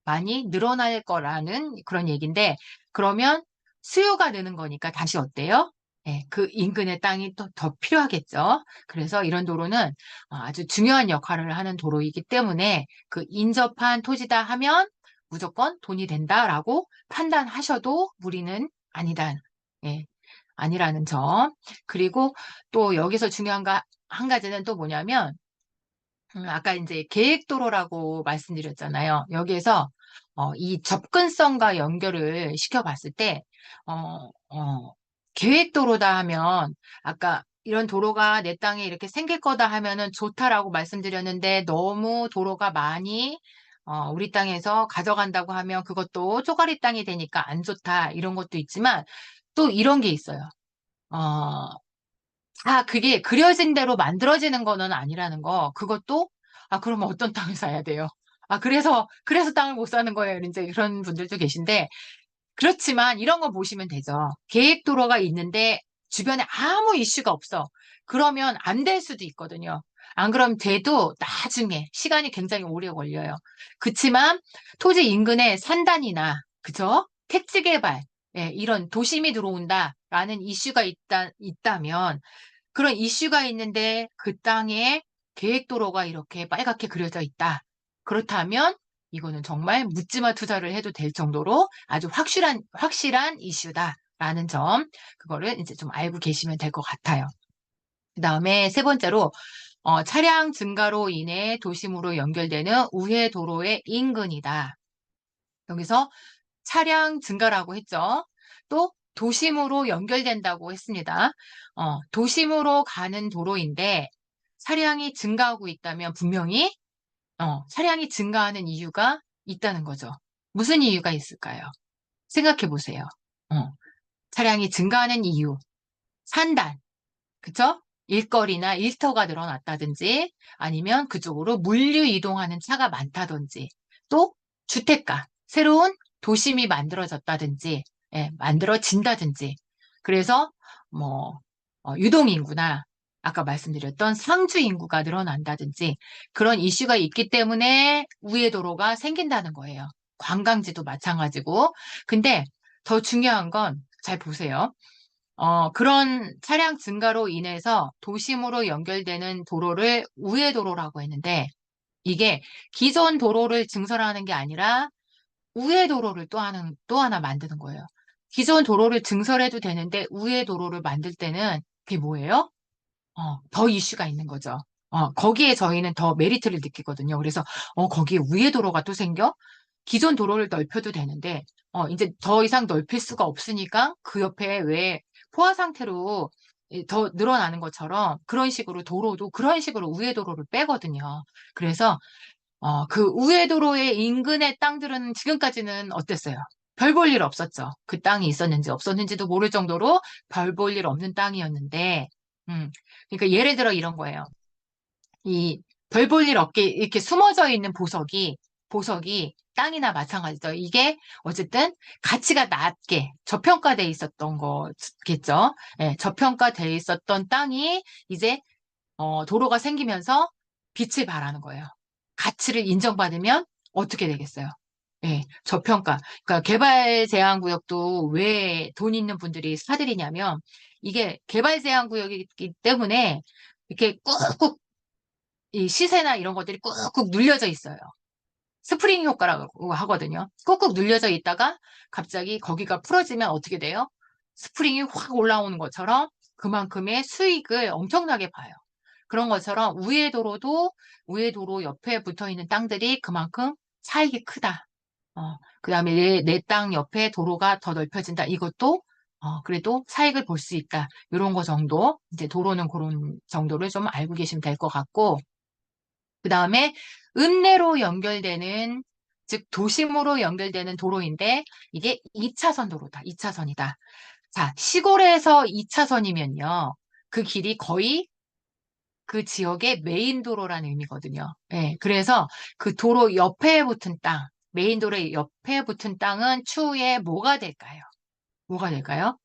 많이 늘어날 거라는 그런 얘기인데, 그러면 수요가 느는 거니까 다시 어때요? 예, 그 인근의 땅이 또 더 필요하겠죠. 그래서 이런 도로는 아주 중요한 역할을 하는 도로이기 때문에 그 인접한 토지다 하면 무조건 돈이 된다라고 판단하셔도 무리는 아니다. 예, 아니라는 점. 그리고 또 여기서 중요한 거 한 가지는 또 뭐냐면, 아까 이제 계획도로라고 말씀드렸잖아요. 여기에서 이 접근성과 연결을 시켜봤을 때, 어, 어, 계획도로다 하면 아까 이런 도로가 내 땅에 이렇게 생길 거다 하면은 좋다라고 말씀드렸는데 너무 도로가 많이 우리 땅에서 가져간다고 하면 그것도 쪼가리 땅이 되니까 안 좋다 이런 것도 있지만 또 이런 게 있어요. 어, 그게 그려진 대로 만들어지는 거는 아니라는 거. 그것도, 그러면 어떤 땅을 사야 돼요? 그래서 땅을 못 사는 거예요. 이제 그런 분들도 계신데, 그렇지만 이런 거 보시면 되죠. 계획 도로가 있는데 주변에 아무 이슈가 없어. 그러면 안 될 수도 있거든요. 안 그럼 돼도 나중에 시간이 굉장히 오래 걸려요. 그치만 토지 인근에 산단이나, 그죠? 택지 개발, 예, 이런 도심이 들어온다라는 이슈가 있다면 그런 이슈가 있는데 그 땅에 계획도로가 이렇게 빨갛게 그려져 있다. 그렇다면 이거는 정말 묻지마 투자를 해도 될 정도로 아주 확실한 이슈다라는 점, 그거를 이제 좀 알고 계시면 될 것 같아요. 그 다음에 세 번째로, 차량 증가로 인해 도심으로 연결되는 우회 도로의 인근이다. 여기서 차량 증가라고 했죠. 또 도심으로 연결된다고 했습니다. 도심으로 가는 도로인데 차량이 증가하고 있다면 분명히 차량이 증가하는 이유가 있다는 거죠. 무슨 이유가 있을까요? 생각해 보세요. 어, 차량이 증가하는 이유, 산단, 그쵸? 일거리나 일터가 늘어났다든지 아니면 그쪽으로 물류 이동하는 차가 많다든지 또 주택가, 새로운 도심이 만들어졌다든지 만들어진다든지 그래서 뭐 유동인구나 아까 말씀드렸던 상주 인구가 늘어난다든지 그런 이슈가 있기 때문에 우회도로가 생긴다는 거예요. 관광지도 마찬가지고 근데 더 중요한 건 잘 보세요. 그런 차량 증가로 인해서 도심으로 연결되는 도로를 우회도로라고 했는데 이게 기존 도로를 증설하는 게 아니라 우회도로를 또 하나 만드는 거예요. 기존 도로를 증설해도 되는데 우회도로를 만들 때는 그게 뭐예요? 더 이슈가 있는 거죠. 거기에 저희는 더 메리트를 느끼거든요. 그래서, 거기에 우회 도로가 또 생겨? 기존 도로를 넓혀도 되는데, 이제 더 이상 넓힐 수가 없으니까 그 옆에 왜 포화 상태로 더 늘어나는 것처럼 그런 식으로 도로도 그런 식으로 우회 도로를 빼거든요. 그래서, 그 우회 도로의 인근의 땅들은 지금까지는 어땠어요? 별 볼 일 없었죠. 그 땅이 있었는지 없었는지도 모를 정도로 별 볼 일 없는 땅이었는데, 음, 그러니까 예를 들어 이런 거예요. 이 별 볼 일 없게 이렇게 숨어져 있는 보석이 땅이나 마찬가지죠. 이게 어쨌든 가치가 낮게 저평가돼 있었던 거겠죠. 예, 저평가돼 있었던 땅이 이제 도로가 생기면서 빛을 발하는 거예요. 가치를 인정받으면 어떻게 되겠어요? 예, 저평가. 그러니까 개발 제한 구역도 왜 돈 있는 분들이 사들이냐면 이게 개발 제한 구역이기 때문에 이렇게 꾹꾹 이 시세나 이런 것들이 꾹꾹 눌려져 있어요. 스프링 효과라고 하거든요. 꾹꾹 눌려져 있다가 갑자기 거기가 풀어지면 어떻게 돼요? 스프링이 확 올라오는 것처럼 그만큼의 수익을 엄청나게 봐요. 그런 것처럼 우회 도로 옆에 붙어 있는 땅들이 그만큼 차익이 크다. 그다음에 내 땅 옆에 도로가 더 넓혀진다. 이것도 그래도 차익을 볼 수 있다. 이런 거 정도 이제 도로는 그런 정도를 좀 알고 계시면 될 것 같고 그다음에 읍내로 연결되는 즉 도심으로 연결되는 도로인데 이게 2차선 도로다. 2차선이다. 자, 시골에서 2차선이면요. 그 길이 거의 그 지역의 메인 도로라는 의미거든요. 예, 그래서 그 도로 옆에 붙은 땅, 메인 도로 옆에 붙은 땅은 추후에 뭐가 될까요? 뭐가 될까요?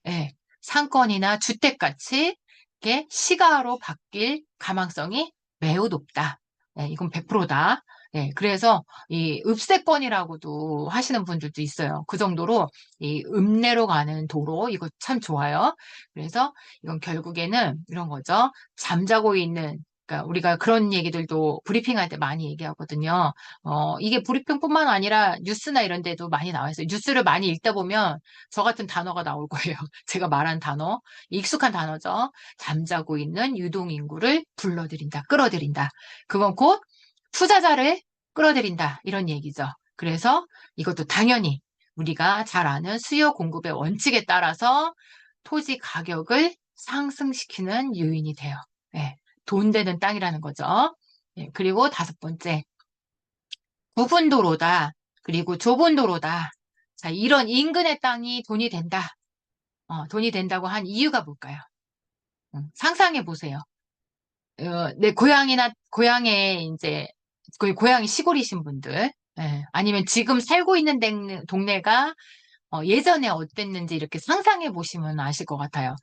예, 상권이나 주택같이 이게 시가로 바뀔 가망성이 매우 높다. 예, 이건 100%다. 예, 그래서 이 읍세권이라고도 하시는 분들도 있어요. 그 정도로 이 읍내로 가는 도로 이거 참 좋아요. 그래서 이건 결국에는 이런 거죠. 잠자고 있는 그러니까 우리가 그런 얘기들도 브리핑할 때 많이 얘기하거든요. 이게 브리핑뿐만 아니라 뉴스나 이런 데도 많이 나와 있어요. 뉴스를 많이 읽다 보면 저 같은 단어가 나올 거예요. 제가 말한 단어, 익숙한 단어죠. 잠자고 있는 유동인구를 불러들인다, 끌어들인다. 그건 곧 투자자를 끌어들인다. 이런 얘기죠. 그래서 이것도 당연히 우리가 잘 아는 수요 공급의 원칙에 따라서 토지 가격을 상승시키는 요인이 돼요. 예, 돈 되는 땅이라는 거죠. 예, 그리고 다섯 번째, 굽은 도로다. 그리고 좁은 도로다. 자, 이런 인근의 땅이 돈이 된다. 돈이 된다고 한 이유가 뭘까요? 상상해 보세요. 내 고향에 이제, 고향이 시골이신 분들, 아니면 지금 살고 있는 동네가 예전에 어땠는지 이렇게 상상해 보시면 아실 것 같아요.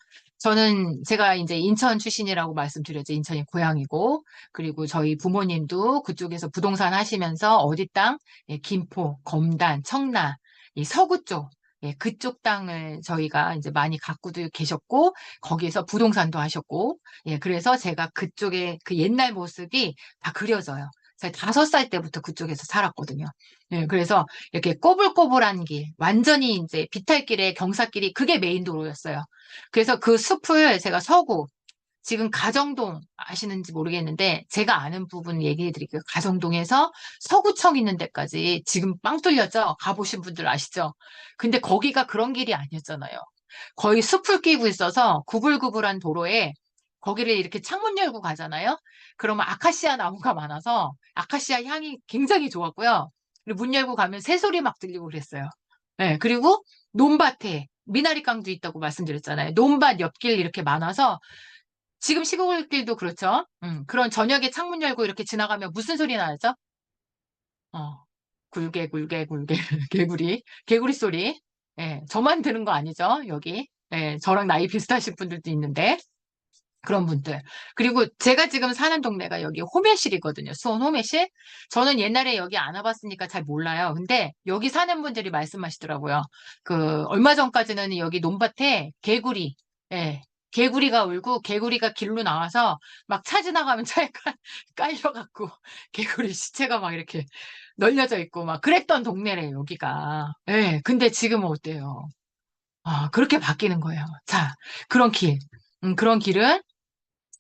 제가 이제 인천 출신이라고 말씀드렸죠. 인천이 고향이고, 그리고 저희 부모님도 그쪽에서 부동산 하시면서 어디 땅, 김포, 검단, 청라, 이 서구 쪽, 그쪽 땅을 저희가 이제 많이 갖고도 계셨고, 거기에서 부동산도 하셨고, 그래서 제가 그쪽에 그 옛날 모습이 다 그려져요. 제가 5살 때부터 그쪽에서 살았거든요. 그래서 이렇게 꼬불꼬불한 길, 완전히 이제 비탈길의 경사길이 그게 메인 도로였어요. 그래서 그 숲을 제가 지금 가정동 아시는지 모르겠는데 제가 아는 부분 얘기해 드릴게요. 가정동에서 서구청 있는 데까지 지금 빵 뚫렸죠? 가보신 분들 아시죠? 근데 거기가 그런 길이 아니었잖아요. 거의 숲을 끼고 있어서 구불구불한 도로에 거기를 이렇게 창문 열고 가잖아요. 그러면 아카시아 나무가 많아서 아카시아 향이 굉장히 좋았고요. 그리고 문 열고 가면 새소리 막 들리고 그랬어요. 네, 그리고 논밭에 미나리깡도 있다고 말씀드렸잖아요. 논밭 옆길 이렇게 많아서 지금 시골길도 그렇죠. 그런 저녁에 창문 열고 이렇게 지나가면 무슨 소리 나죠? 어, 굴개, 굴개, 굴개, 개구리 소리. 예, 저만 들은 거 아니죠, 여기. 예, 저랑 나이 비슷하신 분들도 있는데, 그런 분들. 그리고 제가 지금 사는 동네가 여기 호매실이거든요. 수원 호매실. 저는 옛날에 여기 안 와봤으니까 잘 몰라요. 근데 여기 사는 분들이 말씀하시더라고요. 얼마 전까지는 여기 논밭에 개구리, 예, 개구리가 울고 개구리가 길로 나와서 막 차 지나가면 차에 깔려갖고 개구리 시체가 막 이렇게 널려져 있고 막 그랬던 동네래요, 여기가. 예, 근데 지금은 어때요? 아, 그렇게 바뀌는 거예요. 자, 그런 길. 그런 길은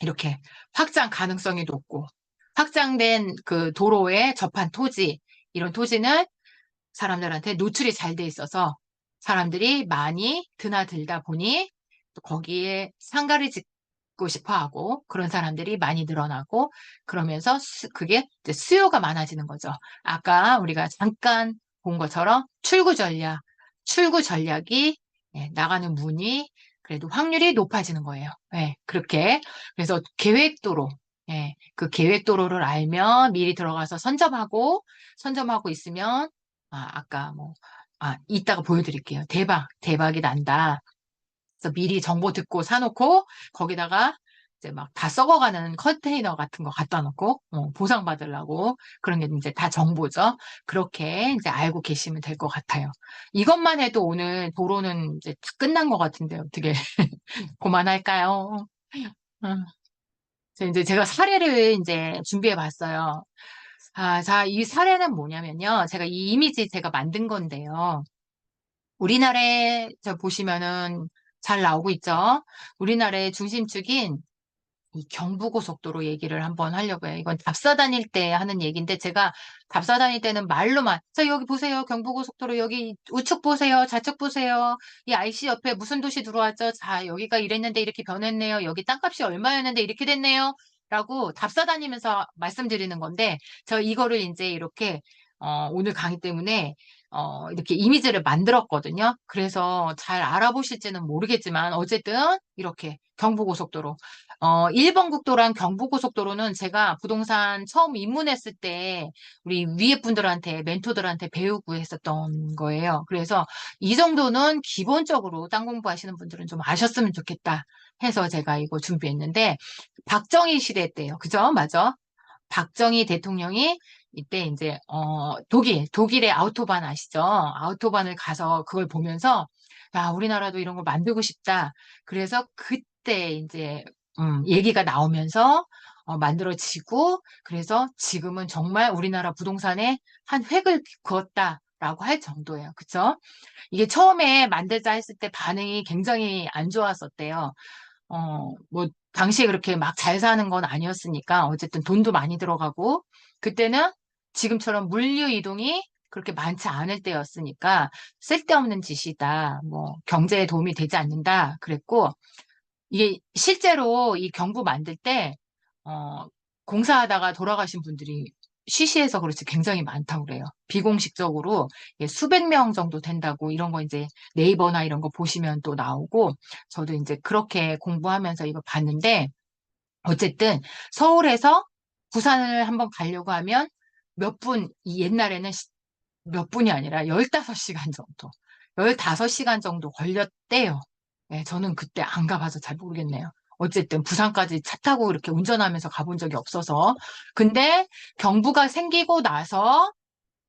이렇게 확장 가능성이 높고 확장된 그 도로에 접한 토지, 이런 토지는 사람들한테 노출이 잘 돼 있어서 사람들이 많이 드나들다 보니 또 거기에 상가를 짓고 싶어 하고 그런 사람들이 많이 늘어나고 그러면서 그게 이제 수요가 많아지는 거죠. 아까 우리가 잠깐 본 것처럼 출구 전략이 나가는 문이 그래도 확률이 높아지는 거예요. 그렇게. 그래서 계획도로, 그 계획도로를 알면 미리 들어가서 선점하고 있으면 아까 뭐, 이따가 보여드릴게요. 대박이 난다. 그래서 미리 정보 듣고 사놓고, 거기다가 이제 막 다 썩어가는 컨테이너 같은 거 갖다 놓고, 보상받으려고. 그런 게 이제 다 정보죠. 그렇게 이제 알고 계시면 될 것 같아요. 이것만 해도 오늘 도로는 이제 다 끝난 것 같은데, 어떻게, 그만할까요? 음. 그래서 이제 제가 사례를 이제 준비해 봤어요. 자, 이 사례는 뭐냐면요. 제가 이 이미지 제가 만든 건데요. 우리나라에 저 보시면은 잘 나오고 있죠. 우리나라의 중심축인 이 경부고속도로 얘기를 한번 하려고 해요. 이건 답사 다닐 때 하는 얘기인데 제가 답사 다닐 때는 말로만 자 여기 보세요. 경부고속도로 여기 우측 보세요. 좌측 보세요. 이 IC 옆에 무슨 도시 들어왔죠? 자 여기가 이랬는데 이렇게 변했네요. 여기 땅값이 얼마였는데 이렇게 됐네요. 라고 답사 다니면서 말씀드리는 건데 저 이거를 이제 이렇게 오늘 강의 때문에 이렇게 이미지를 만들었거든요. 그래서 잘 알아보실지는 모르겠지만 어쨌든 이렇게 경부고속도로 1번 국도랑 경부고속도로는 제가 부동산 처음 입문했을 때 우리 위에 분들한테, 멘토들한테 배우고 했었던 거예요. 그래서 이 정도는 기본적으로 땅 공부하시는 분들은 좀 아셨으면 좋겠다 해서 제가 이거 준비했는데, 박정희 시대 때요. 그죠? 맞아. 박정희 대통령이 이때 이제 독일의 아우토반 아시죠? 아우토반을 가서 그걸 보면서 야, 우리나라도 이런 거 만들고 싶다. 그래서 그때 이제 얘기가 나오면서 만들어지고 그래서 지금은 정말 우리나라 부동산에 한 획을 그었다라고 할 정도예요. 그쵸? 이게 처음에 만들자 했을 때 반응이 굉장히 안 좋았었대요. 뭐, 당시에 그렇게 막 잘 사는 건 아니었으니까, 어쨌든 돈도 많이 들어가고, 그때는 지금처럼 물류 이동이 그렇게 많지 않을 때였으니까, 쓸데없는 짓이다, 뭐, 경제에 도움이 되지 않는다, 그랬고, 이게 실제로 이 경부 만들 때, 어, 공사하다가 돌아가신 분들이 시시해서 그렇지 굉장히 많다고 그래요. 비공식적으로 수백 명 정도 된다고 이런 거 이제 네이버나 이런 거 보시면 또 나오고 저도 이제 그렇게 공부하면서 이거 봤는데 어쨌든 서울에서 부산을 한번 가려고 하면 이 옛날에는 몇 분이 아니라 15시간 정도, 15시간 정도 걸렸대요. 네, 저는 그때 안 가봐서 잘 모르겠네요. 어쨌든 부산까지 차 타고 이렇게 운전하면서 가본 적이 없어서. 근데 경부가 생기고 나서,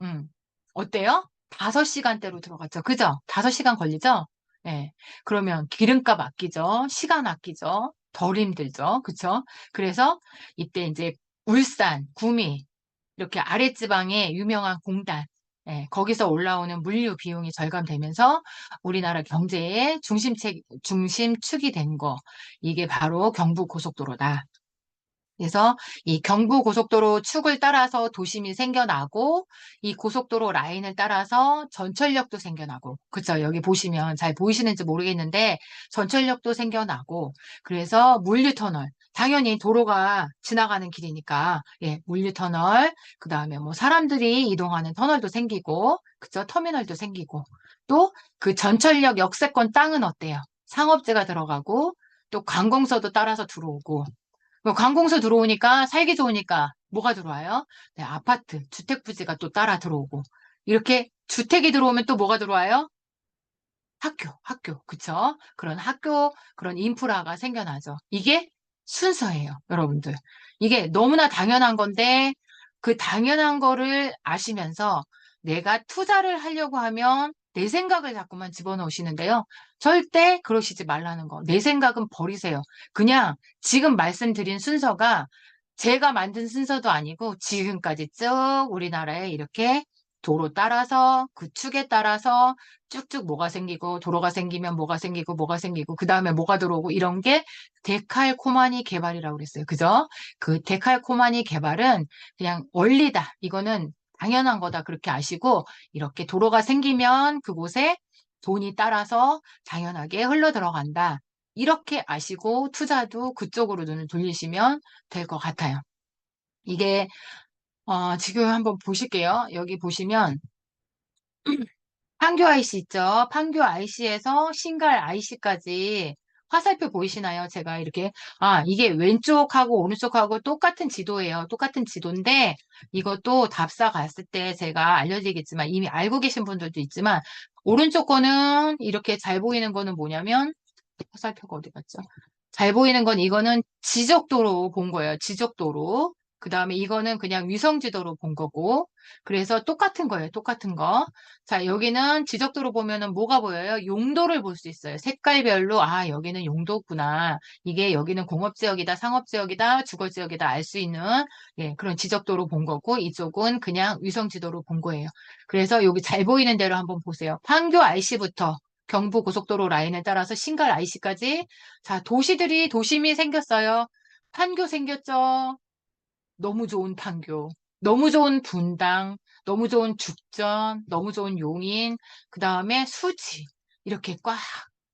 음, 어때요? 5시간대로 들어갔죠. 그죠? 5시간 걸리죠? 네. 그러면 기름값 아끼죠. 시간 아끼죠. 덜 힘들죠. 그쵸? 그래서 이때 이제 울산, 구미, 이렇게 아랫지방의 유명한 공단, 거기서 올라오는 물류 비용이 절감되면서 우리나라 경제의 중심축이 된 거, 이게 바로 경부고속도로다. 그래서 이 경부고속도로 축을 따라서 도심이 생겨나고 이 고속도로 라인을 따라서 전철역도 생겨나고 그쵸 여기 보시면 잘 보이시는지 모르겠는데 전철역도 생겨나고 그래서 물류터널 당연히 도로가 지나가는 길이니까, 예, 물류터널, 그 다음에 뭐 사람들이 이동하는 터널도 생기고, 그죠? 터미널도 생기고, 또 그 전철역 역세권 땅은 어때요? 상업지가 들어가고, 또 관공서도 따라서 들어오고, 뭐 관공서 들어오니까 살기 좋으니까 뭐가 들어와요? 네, 아파트, 주택 부지가 또 따라 들어오고, 이렇게 주택이 들어오면 또 뭐가 들어와요? 학교, 그쵸? 그런 학교, 그런 인프라가 생겨나죠. 이게 순서예요, 여러분들. 이게 너무나 당연한 건데, 그 당연한 거를 아시면서 내가 투자를 하려고 하면 내 생각을 자꾸만 집어넣으시는데요. 절대 그러시지 말라는 거. 내 생각은 버리세요. 그냥 지금 말씀드린 순서가 제가 만든 순서도 아니고 지금까지 쭉 우리나라에 이렇게 도로 따라서 그 축에 따라서 쭉쭉 뭐가 생기고 도로가 생기면 뭐가 생기고 뭐가 생기고 그 다음에 뭐가 들어오고 이런 게 데칼코마니 개발이라고 그랬어요. 그죠? 그 데칼코마니 개발은 그냥 원리다. 이거는 당연한 거다. 그렇게 아시고 이렇게 도로가 생기면 그곳에 돈이 따라서 당연하게 흘러 들어간다. 이렇게 아시고 투자도 그쪽으로 눈을 돌리시면 될 것 같아요. 이게 지금 한번 보실게요. 여기 보시면 판교 IC 있죠? 판교 IC에서 신갈 IC까지 화살표 보이시나요? 제가 이렇게, 이게 왼쪽하고 오른쪽하고 똑같은 지도예요. 똑같은 지도인데, 이것도 답사 갔을 때 제가 알려드리겠지만, 이미 알고 계신 분들도 있지만, 오른쪽 거는 이렇게 잘 보이는 거는 뭐냐면, 화살표가 어디 갔죠? 잘 보이는 건 이거는 지적도로 본 거예요. 지적도로. 그 다음에 이거는 그냥 위성지도로 본 거고. 그래서 똑같은 거예요. 똑같은 거. 자, 여기는 지적도로 보면은 뭐가 보여요? 용도를 볼 수 있어요. 색깔별로, 여기는 용도구나. 이게 여기는 공업지역이다, 상업지역이다, 주거지역이다 알 수 있는, 예, 그런 지적도로 본 거고, 이쪽은 그냥 위성지도로 본 거예요. 그래서 여기 잘 보이는 대로 한번 보세요. 판교 IC부터 경부고속도로 라인을 따라서 신갈 IC까지. 자, 도심이 생겼어요. 판교 생겼죠? 너무 좋은 판교, 너무 좋은 분당, 너무 좋은 죽전, 너무 좋은 용인, 그 다음에 수지. 이렇게 꽉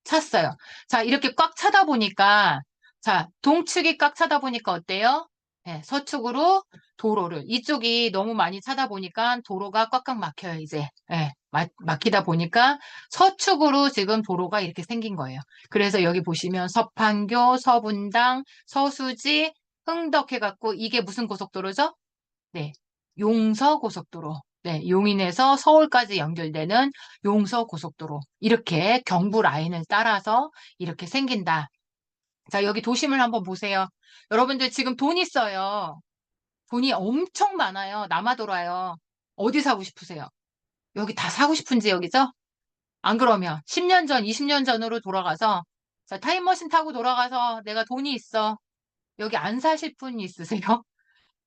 찼어요. 자, 이렇게 꽉 차다 보니까, 자, 동측이 꽉 차다 보니까 어때요? 네, 서축으로 도로를, 이쪽이 너무 많이 차다 보니까 도로가 꽉꽉 막혀요, 이제. 네, 막히다 보니까 서축으로 지금 도로가 이렇게 생긴 거예요. 그래서 여기 보시면 서판교, 서분당, 서수지, 흥덕해갖고 이게 무슨 고속도로죠? 네, 용서고속도로. 네, 용인에서 서울까지 연결되는 용서고속도로. 이렇게 경부 라인을 따라서 이렇게 생긴다. 자, 여기 도심을 한번 보세요. 여러분들 지금 돈 있어요. 돈이 엄청 많아요. 남아돌아요. 어디 사고 싶으세요? 여기 다 사고 싶은 지역이죠? 안 그러면 10년 전, 20년 전으로 돌아가서 자, 타임머신 타고 돌아가서 내가 돈이 있어. 여기 안 사실 분 있으세요?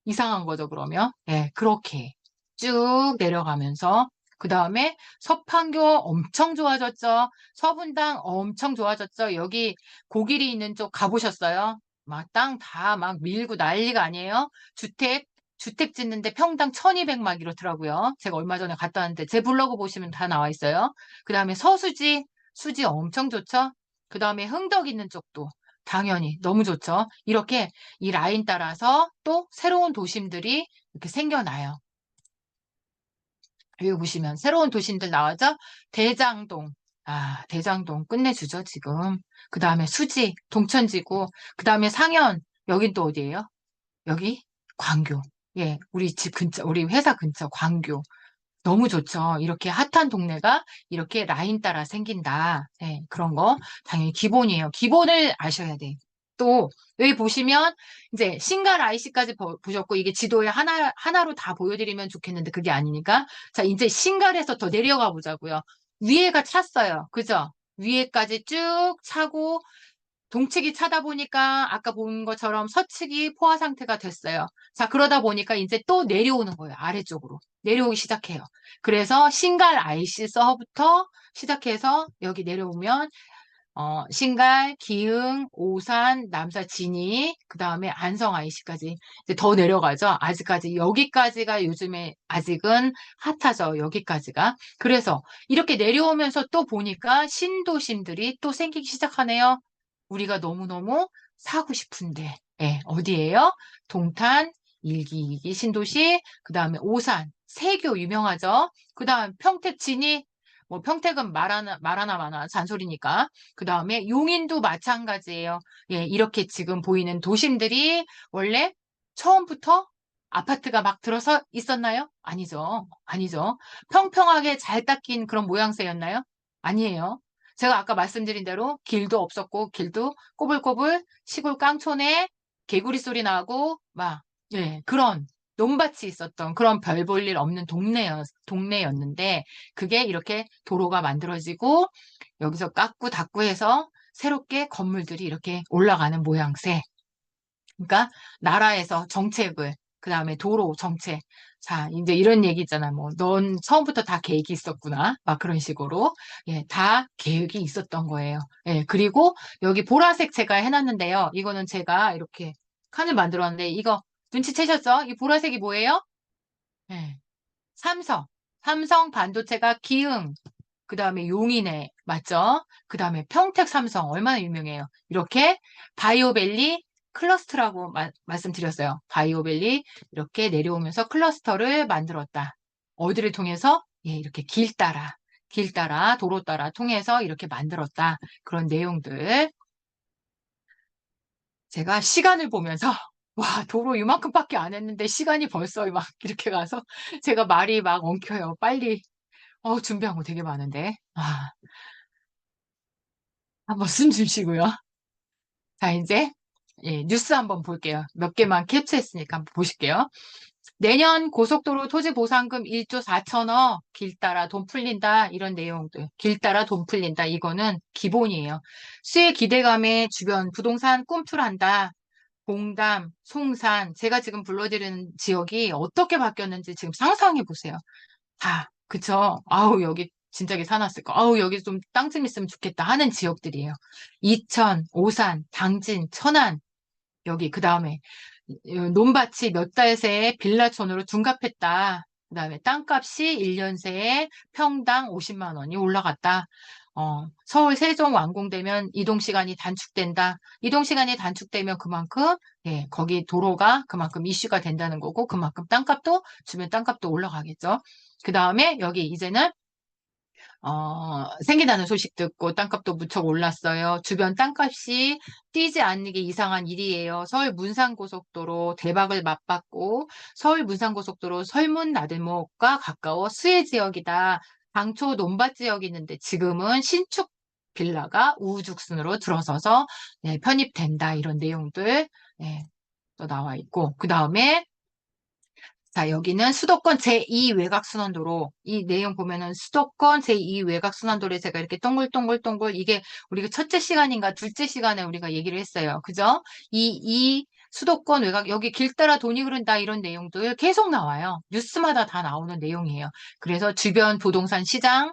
이상한 거죠, 그러면. 예, 그렇게 쭉 내려가면서 그 다음에 서판교 엄청 좋아졌죠. 서분당 엄청 좋아졌죠. 여기 고길이 있는 쪽 가보셨어요? 막 땅 다 막 밀고 난리가 아니에요. 주택 짓는데 평당 1200막 이렇더라고요. 제가 얼마 전에 갔다 왔는데 제 블로그 보시면 다 나와 있어요. 그 다음에 수지 엄청 좋죠. 그 다음에 흥덕 있는 쪽도 당연히 너무 좋죠. 이렇게 이 라인 따라서 또 새로운 도심들이 이렇게 생겨나요. 여기 보시면 새로운 도심들 나와죠? 대장동. 대장동 끝내주죠, 지금. 그 다음에 수지, 동천지구. 그 다음에 상현. 여긴 또 어디예요? 여기 광교. 예, 우리 집 근처, 우리 회사 근처 광교. 너무 좋죠. 이렇게 핫한 동네가 이렇게 라인 따라 생긴다. 네, 그런 거 당연히 기본이에요. 기본을 아셔야 돼. 또 여기 보시면 이제 신갈 IC까지 보셨고 이게 지도에 하나로 다 보여드리면 좋겠는데 그게 아니니까 자 이제 신갈에서 더 내려가 보자고요. 위에가 찼어요. 그죠? 위에까지 쭉 차고 동측이 차다 보니까 아까 본 것처럼 서측이 포화 상태가 됐어요. 자, 그러다 보니까 이제 또 내려오는 거예요. 아래쪽으로. 내려오기 시작해요. 그래서 신갈 IC 서부터 시작해서 여기 내려오면 신갈, 기흥, 오산, 남사, 진이, 그 다음에 안성 IC까지 이제 더 내려가죠. 아직까지 여기까지가 요즘에 아직은 핫하죠. 여기까지가. 그래서 이렇게 내려오면서 또 보니까 신도심들이 또 생기기 시작하네요. 우리가 너무너무 사고 싶은데. 예, 어디예요? 동탄, 일기, 이기 신도시, 그 다음에 오산, 세교 유명하죠? 그 다음 평택 진이, 뭐 평택은 말하나 마나 잔소리니까. 그 다음에 용인도 마찬가지예요. 예, 이렇게 지금 보이는 도심들이 원래 처음부터 아파트가 막 들어서 있었나요? 아니죠. 아니죠. 평평하게 잘 닦인 그런 모양새였나요? 아니에요. 제가 아까 말씀드린 대로 길도 없었고, 길도 꼬불꼬불 시골 깡촌에 개구리 소리 나고, 막, 예, 그런 논밭이 있었던 그런 별 볼 일 없는 동네였는데, 그게 이렇게 도로가 만들어지고, 여기서 깎고 닦고 해서 새롭게 건물들이 이렇게 올라가는 모양새. 그러니까 나라에서 정책을, 그 다음에 도로 정책. 자, 이제 이런 얘기 있잖아. 뭐, 넌 처음부터 다 계획이 있었구나. 막 그런 식으로. 예, 다 계획이 있었던 거예요. 예, 그리고 여기 보라색 제가 해놨는데요. 이거는 제가 이렇게 칸을 만들었는데, 이거 눈치채셨죠? 이 보라색이 뭐예요? 예, 삼성. 삼성 반도체가 기흥. 그 다음에 용인에, 맞죠? 그 다음에 평택 삼성. 얼마나 유명해요. 이렇게 바이오밸리 클러스터라고 말씀드렸어요. 바이오밸리 이렇게 내려오면서 클러스터를 만들었다. 어디를 통해서? 예, 이렇게 길 따라, 도로 따라 통해서 이렇게 만들었다. 그런 내용들. 제가 시간을 보면서 와, 도로 이만큼밖에 안 했는데 시간이 벌써 막 이렇게 가서 제가 말이 막 엉켜요. 빨리. 준비한 거 되게 많은데. 한번 숨 쉬시고요. 자, 이제 예, 뉴스 한번 볼게요. 몇 개만 캡처했으니까 한번 보실게요. 내년 고속도로 토지 보상금 1조 4천억 길 따라 돈 풀린다 이런 내용들. 길 따라 돈 풀린다 이거는 기본이에요. 수혜 기대감에 주변 부동산 꿈틀한다. 봉담, 송산 제가 지금 불러드리는 지역이 어떻게 바뀌었는지 지금 상상해 보세요. 그쵸. 아우, 여기 진작에 사놨을 거. 아우, 여기 좀 땅 좀 있으면 좋겠다 하는 지역들이에요. 이천, 오산, 당진, 천안, 여기, 그 다음에, 논밭이 몇 달 새에 빌라촌으로 둔갑했다. 그 다음에 땅값이 1년 새에 평당 50만 원이 올라갔다. 서울 세종 완공되면 이동 시간이 단축된다. 이동 시간이 단축되면 그만큼, 예, 거기 도로가 그만큼 이슈가 된다는 거고, 그만큼 땅값도, 주변 땅값도 올라가겠죠. 그 다음에 여기 이제는 생긴다는 소식 듣고 땅값도 무척 올랐어요. 주변 땅값이 뛰지 않는 게 이상한 일이에요. 서울 문산고속도로 대박을 맛봤고 서울 문산고속도로 설문 나들목과 가까워 수혜 지역이다. 당초 논밭 지역이있는데 지금은 신축 빌라가 우후죽순으로 들어서서 네, 편입된다. 이런 내용들 네, 또 나와 있고 그 다음에 자, 여기는 수도권 제2 외곽순환도로. 이 내용 보면은 수도권 제2 외곽순환도로에 제가 이렇게 동글동글동글 이게 우리가 첫째 시간인가 둘째 시간에 우리가 얘기를 했어요. 그죠? 이 수도권 외곽, 여기 길 따라 돈이 흐른다 이런 내용들 계속 나와요. 뉴스마다 다 나오는 내용이에요. 그래서 주변 부동산 시장,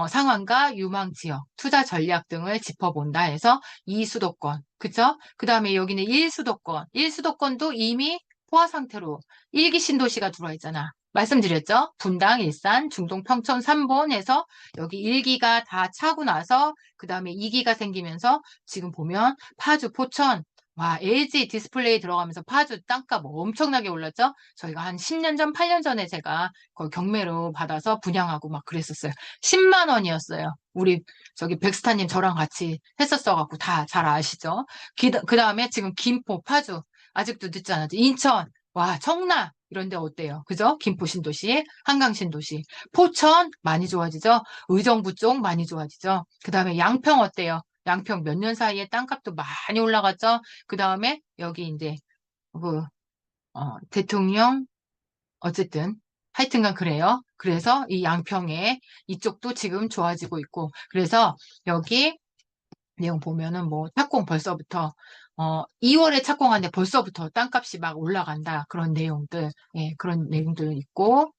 상황과 유망 지역, 투자 전략 등을 짚어본다 해서 이 수도권, 그죠? 그 다음에 여기는 1수도권. 1수도권도 이미 포화 상태로 일기 신도시가 들어와 있잖아. 말씀드렸죠? 분당, 일산, 중동, 평촌 3번에서 여기 1기가 다 차고 나서 그 다음에 2기가 생기면서 지금 보면 파주, 포천, 와, LG 디스플레이 들어가면서 파주 땅값 엄청나게 올랐죠? 저희가 한 10년 전, 8년 전에 제가 그 경매로 받아서 분양하고 막 그랬었어요. 10만 원이었어요. 우리 저기 백스타님 저랑 같이 했었어갖고 다 잘 아시죠? 그 다음에 지금 김포, 파주 아직도 늦지 않았죠. 인천, 와, 청라 이런 데 어때요? 그죠? 김포 신도시, 한강 신도시, 포천 많이 좋아지죠? 의정부 쪽 많이 좋아지죠? 그 다음에 양평 어때요? 양평 몇 년 사이에 땅값도 많이 올라갔죠? 그 다음에 여기 이제 그 대통령 어쨌든 하여튼간 그래요. 그래서 이 양평에 이쪽도 지금 좋아지고 있고 그래서 여기 내용 보면은 뭐 착공 벌써부터 2월에 착공하는데 벌써부터 땅값이 막 올라간다 그런 내용들 그런 내용들 있고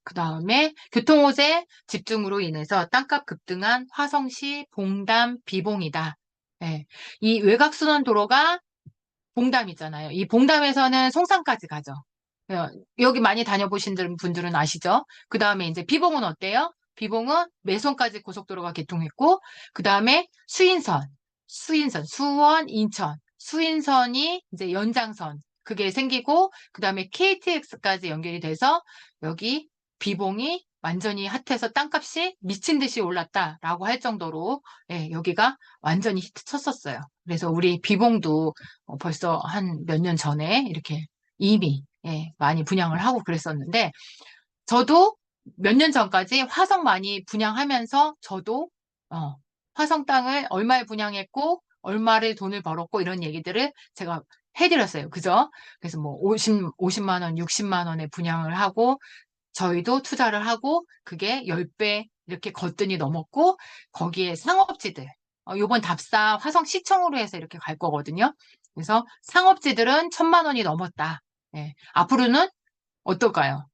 그 다음에 교통호재 집중으로 인해서 땅값 급등한 화성시 봉담 비봉이다. 예, 이 외곽순환도로가 봉담이잖아요. 이 봉담에서는 송산까지 가죠. 여기 많이 다녀보신 분들은 아시죠? 그 다음에 이제 비봉은 어때요? 비봉은 매송까지 고속도로가 개통했고, 그 다음에 수원, 인천. 수인선이 이제 연장선 그게 생기고 그다음에 KTX까지 연결이 돼서 여기 비봉이 완전히 핫해서 땅값이 미친 듯이 올랐다라고 할 정도로 예, 여기가 완전히 히트 쳤었어요. 그래서 우리 비봉도 벌써 한 몇 년 전에 이렇게 이미 예, 많이 분양을 하고 그랬었는데 저도 몇 년 전까지 화성 많이 분양하면서 저도 어, 화성 땅을 얼마에 분양했고 얼마를 돈을 벌었고 이런 얘기들을 제가 해드렸어요. 그죠? 그래서 뭐 50만 원, 60만 원에 분양을 하고 저희도 투자를 하고 그게 10배 이렇게 거뜬히 넘었고 거기에 상업지들 요번 답사 화성시청으로 해서 이렇게 갈 거거든요. 그래서 상업지들은 1,000만 원이 넘었다. 예, 앞으로는 어떨까요?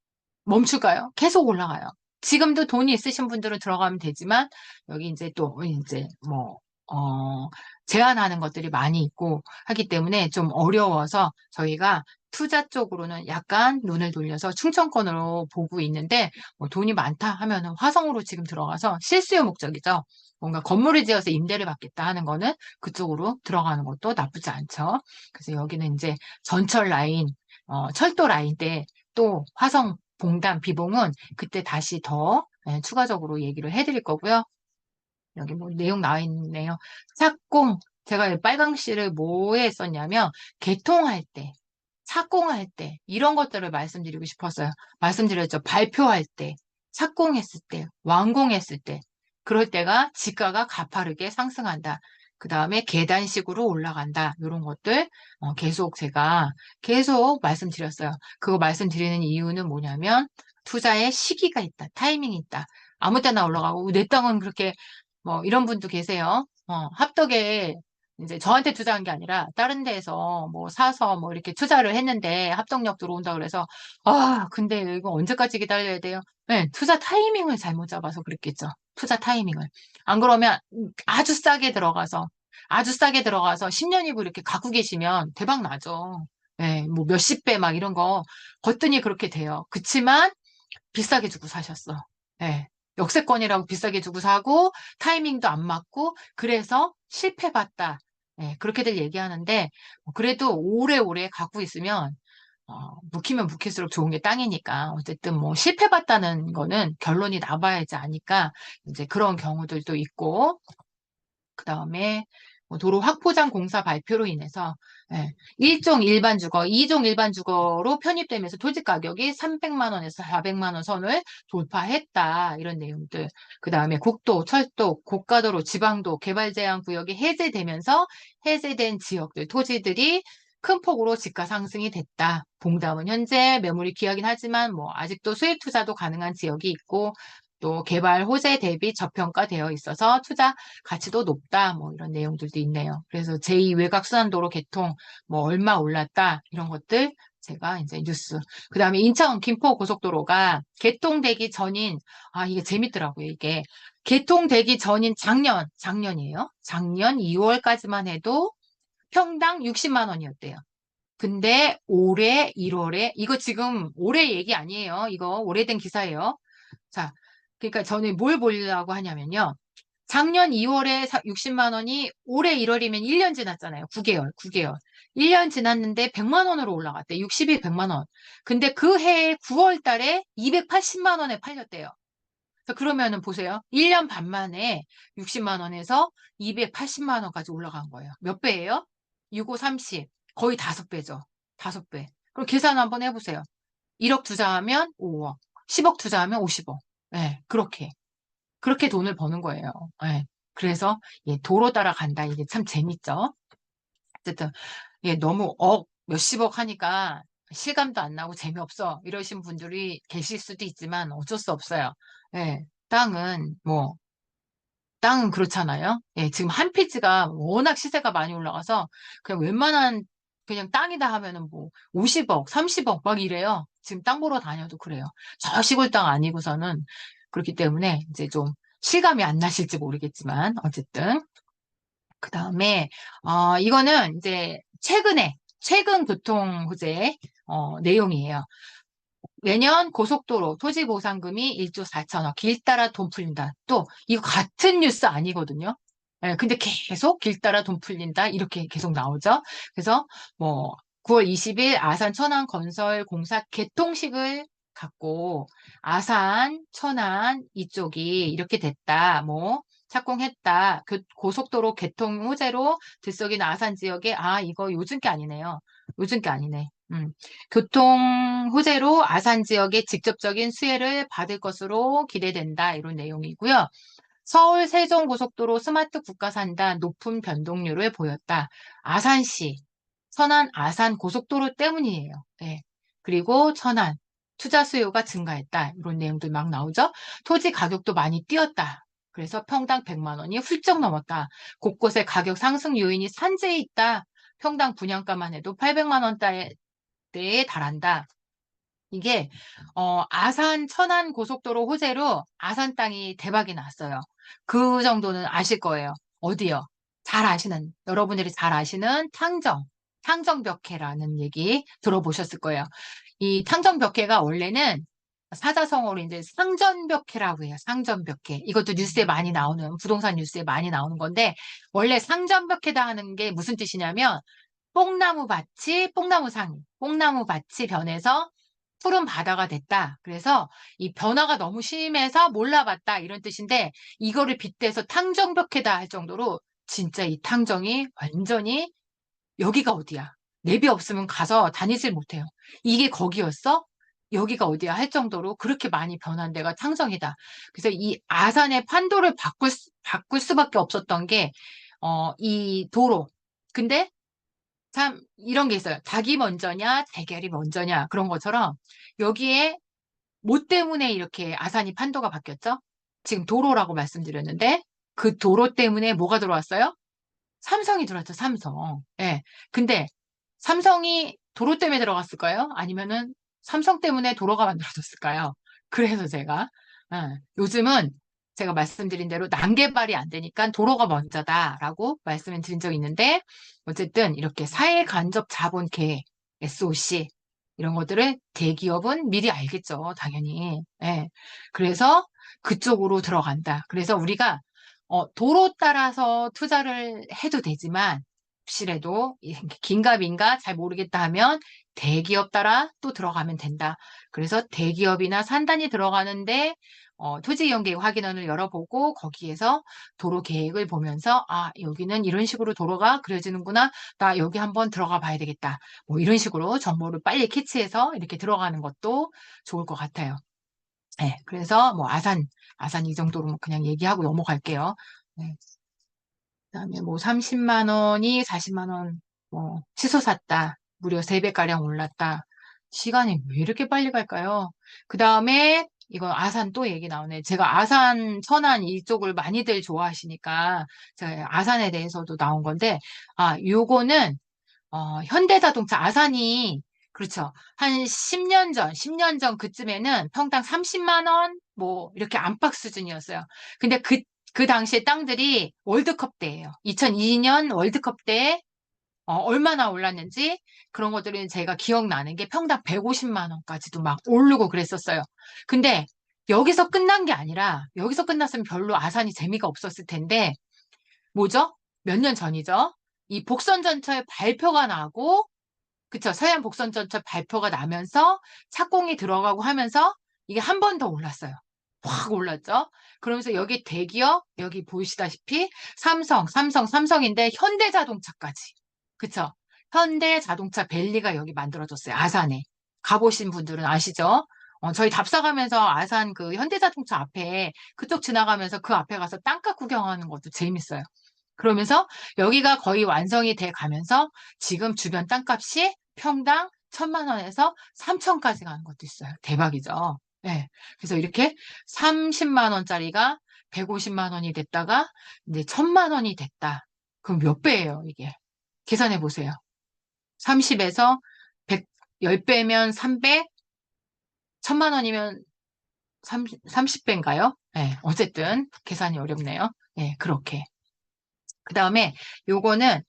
멈출까요? 계속 올라가요. 지금도 돈이 있으신 분들은 들어가면 되지만 여기 이제 또 이제 뭐 제한하는 것들이 많이 있고 하기 때문에 좀 어려워서 저희가 투자 쪽으로는 약간 눈을 돌려서 충청권으로 보고 있는데 뭐 돈이 많다 하면은 화성으로 지금 들어가서 실수요 목적이죠. 뭔가 건물을 지어서 임대를 받겠다 하는 거는 그쪽으로 들어가는 것도 나쁘지 않죠. 그래서 여기는 이제 전철 라인, 철도 라인 때 또 화성 봉담, 비봉은 그때 다시 더 추가적으로 얘기를 해드릴 거고요. 여기 뭐 내용 나와 있네요. 착공, 제가 이 빨강씨를 뭐에 썼냐면 개통할 때, 착공할 때 이런 것들을 말씀드리고 싶었어요. 말씀드렸죠. 발표할 때, 착공했을 때, 완공했을 때 그럴 때가 지가가 가파르게 상승한다. 그 다음에 계단식으로 올라간다. 이런 것들 계속 제가 계속 말씀드렸어요. 그거 말씀드리는 이유는 뭐냐면 투자의 시기가 있다. 타이밍이 있다. 아무 때나 올라가고 내 땅은 그렇게 뭐 이런 분도 계세요. 합덕에 이제 저한테 투자한 게 아니라 다른 데에서 뭐 사서 뭐 이렇게 투자를 했는데 합덕역 들어온다 그래서 아 근데 이거 언제까지 기다려야 돼요? 네, 투자 타이밍을 잘못 잡아서 그랬겠죠. 투자 타이밍을. 안 그러면 아주 싸게 들어가서 10년이고 이렇게 갖고 계시면 대박 나죠. 네, 뭐 몇십 배 막 이런 거 거뜬히 그렇게 돼요. 그치만 비싸게 주고 사셨어. 예. 역세권이라고 비싸게 주고 사고 타이밍도 안 맞고 그래서 실패봤다. 예, 그렇게들 얘기하는데 그래도 오래오래 갖고 있으면 묵히면 묵힐수록 좋은 게 땅이니까 어쨌든 뭐 실패봤다는 거는 결론이 나봐야지 아니까 이제 그런 경우들도 있고 그다음에 뭐 도로 확포장 공사 발표로 인해서 1종 일반 주거, 2종 일반 주거로 편입되면서 토지 가격이 300만 원에서 400만 원 선을 돌파했다. 이런 내용들. 그다음에 국도, 철도, 고가도로, 지방도 개발 제한 구역이 해제되면서 해제된 지역들, 토지들이 큰 폭으로 지가 상승이 됐다. 봉담은 현재 매물이 귀하긴 하지만 뭐 아직도 수익 투자도 가능한 지역이 있고 또 개발 호재 대비 저평가되어 있어서 투자 가치도 높다. 뭐 이런 내용들도 있네요. 그래서 제2 외곽순환도로 개통 뭐 얼마 올랐다. 이런 것들 제가 이제 뉴스. 그다음에 인천 김포 고속도로가 개통되기 전인 이게 재밌더라고요. 이게 개통되기 전인 작년이에요. 작년 2월까지만 해도 평당 60만 원이었대요. 근데 올해 1월에 이거 지금 올해 얘기 아니에요. 이거 오래된 기사예요. 자, 그러니까 저는 뭘 보려고 하냐면요. 작년 2월에 60만 원이 올해 1월이면 1년 지났잖아요. 9개월. 1년 지났는데 100만 원으로 올라갔대. 60일 100만 원. 근데 그 해에 9월 달에 280만 원에 팔렸대요. 그래서 그러면은 보세요. 1년 반 만에 60만 원에서 280만 원까지 올라간 거예요. 몇 배예요? 6, 5, 30. 거의 5배죠. 5배. 그럼 계산 한번 해보세요. 1억 투자하면 5억. 10억 투자하면 50억. 네, 그렇게 돈을 버는 거예요. 예. 그래서 예, 도로 따라간다. 이게 참 재밌죠. 어쨌든 예, 너무 몇십억 하니까 실감도 안 나고 재미없어. 이러신 분들이 계실 수도 있지만 어쩔 수 없어요. 예. 땅은 그렇잖아요. 예, 지금 한 피지가 워낙 시세가 많이 올라가서 그냥 웬만한 그냥 땅이다 하면은 뭐 50억, 30억 막 이래요. 지금 땅 보러 다녀도 그래요. 저 시골 땅 아니고서는 그렇기 때문에 이제 좀 실감이 안 나실지 모르겠지만 어쨌든 그 다음에 이거는 이제 최근 교통 호재 내용이에요. 매년 고속도로 토지보상금이 1조 4천억 길 따라 돈 풀린다. 또 이거 같은 뉴스 아니거든요. 예, 근데 계속 길 따라 돈 풀린다 이렇게 계속 나오죠. 그래서 뭐 9월 20일 아산 천안 건설 공사 개통식을 갖고 아산 천안 이쪽이 이렇게 됐다. 뭐 착공했다. 고속도로 개통 호재로 들썩이는 아산 지역에 이거 요즘 게 아니네요. 요즘 게 아니네. 교통 호재로 아산 지역에 직접적인 수혜를 받을 것으로 기대된다. 이런 내용이고요. 서울 세종고속도로 스마트 국가산단 높은 변동률을 보였다. 아산시, 천안 아산 고속도로 때문이에요. 네. 그리고 천안, 투자 수요가 증가했다. 이런 내용들 막 나오죠. 토지 가격도 많이 뛰었다. 그래서 평당 100만 원이 훌쩍 넘었다. 곳곳에 가격 상승 요인이 산재해 있다. 평당 분양가만 해도 800만 원대에 달한다. 이게 아산 천안 고속도로 호재로 아산 땅이 대박이 났어요. 그 정도는 아실 거예요. 어디요? 잘 아시는 여러분들이 잘 아시는 탕정벽해라는 얘기 들어보셨을 거예요. 이 탕정벽해가 원래는 사자성어로 이제 상전벽해라고 해요. 상전벽해. 이것도 뉴스에 많이 나오는 부동산 뉴스에 많이 나오는 건데 원래 상전벽해다 하는 게 무슨 뜻이냐면 뽕나무 밭이 변해서 푸른 바다가 됐다. 그래서 이 변화가 너무 심해서 몰라봤다 이런 뜻인데 이거를 빗대서 탕정벽해다 할 정도로 진짜 이 탕정이 완전히 여기가 어디야? 내비 없으면 가서 다니질 못해요. 이게 거기였어? 여기가 어디야? 할 정도로 그렇게 많이 변한 데가 탕정이다. 그래서 이 아산의 판도를 바꿀 수밖에 없었던 게, 이 도로. 근데 참 이런 게 있어요. 닭이 먼저냐, 대결이 먼저냐 그런 것처럼 여기에 뭐 때문에 이렇게 아산이 판도가 바뀌었죠? 지금 도로라고 말씀드렸는데 그 도로 때문에 뭐가 들어왔어요? 삼성이 들어왔죠, 삼성. 예. 근데 삼성이 도로 때문에 들어갔을까요? 아니면은 삼성 때문에 도로가 만들어졌을까요? 그래서 제가 요즘은 제가 말씀드린 대로 난개발이 안 되니까 도로가 먼저다라고 말씀을 드린 적이 있는데 어쨌든 이렇게 사회 간접 자본 계획, SOC 이런 것들을 대기업은 미리 알겠죠, 당연히. 예. 그래서 그쪽으로 들어간다. 그래서 우리가 도로 따라서 투자를 해도 되지만 혹시라도 긴가 민가 잘 모르겠다 하면 대기업 따라 또 들어가면 된다. 그래서 대기업이나 산단이 들어가는데 토지 이용 계획 확인원을 열어보고 거기에서 도로 계획을 보면서 여기는 이런 식으로 도로가 그려지는구나. 나 여기 한번 들어가 봐야 되겠다. 뭐 이런 식으로 정보를 빨리 캐치해서 이렇게 들어가는 것도 좋을 것 같아요. 네, 그래서 뭐 아산 이 정도로 그냥 얘기하고 넘어갈게요. 네, 그다음에 뭐 30만 원이 40만 원 뭐 치솟았다. 무려 3배가량 올랐다. 시간이 왜 이렇게 빨리 갈까요? 그다음에 이거 아산 또 얘기 나오네. 제가 아산, 천안 이쪽을 많이들 좋아하시니까 제가 아산에 대해서도 나온 건데 요거는 현대자동차 아산이 그렇죠. 한 10년 전 그쯤에는 평당 30만 원 뭐 이렇게 안팎 수준이었어요. 근데 그 당시에 땅들이 월드컵 때예요. 2002년 월드컵 때 얼마나 올랐는지 그런 것들은 제가 기억나는 게 평당 150만 원까지도 막 오르고 그랬었어요. 근데 여기서 끝난 게 아니라 여기서 끝났으면 별로 아산이 재미가 없었을 텐데 뭐죠? 몇 년 전이죠. 이 복선전철 발표가 나고 그쵸. 서해안 복선전철 발표가 나면서 착공이 들어가고 하면서 이게 한 번 더 올랐어요. 확 올랐죠. 그러면서 여기 대기업, 여기 보이시다시피 삼성인데 현대자동차까지. 그쵸. 현대자동차 벨리가 여기 만들어졌어요. 아산에. 가보신 분들은 아시죠? 저희 답사 가면서 아산 그 현대자동차 앞에 그쪽 지나가면서 그 앞에 가서 땅값 구경하는 것도 재밌어요. 그러면서 여기가 거의 완성이 돼 가면서 지금 주변 땅값이 평당 1,000만 원에서 3천까지 가는 것도 있어요. 대박이죠. 네. 그래서 이렇게 30만 원짜리가 150만 원이 됐다가 이제 1,000만 원이 됐다. 그럼 몇 배예요, 이게? 계산해 보세요. 30에서 100, 10배면 300, 1,000만 원이면 30배인가요? 네. 어쨌든 계산이 어렵네요. 네, 그렇게. 그 다음에 요거는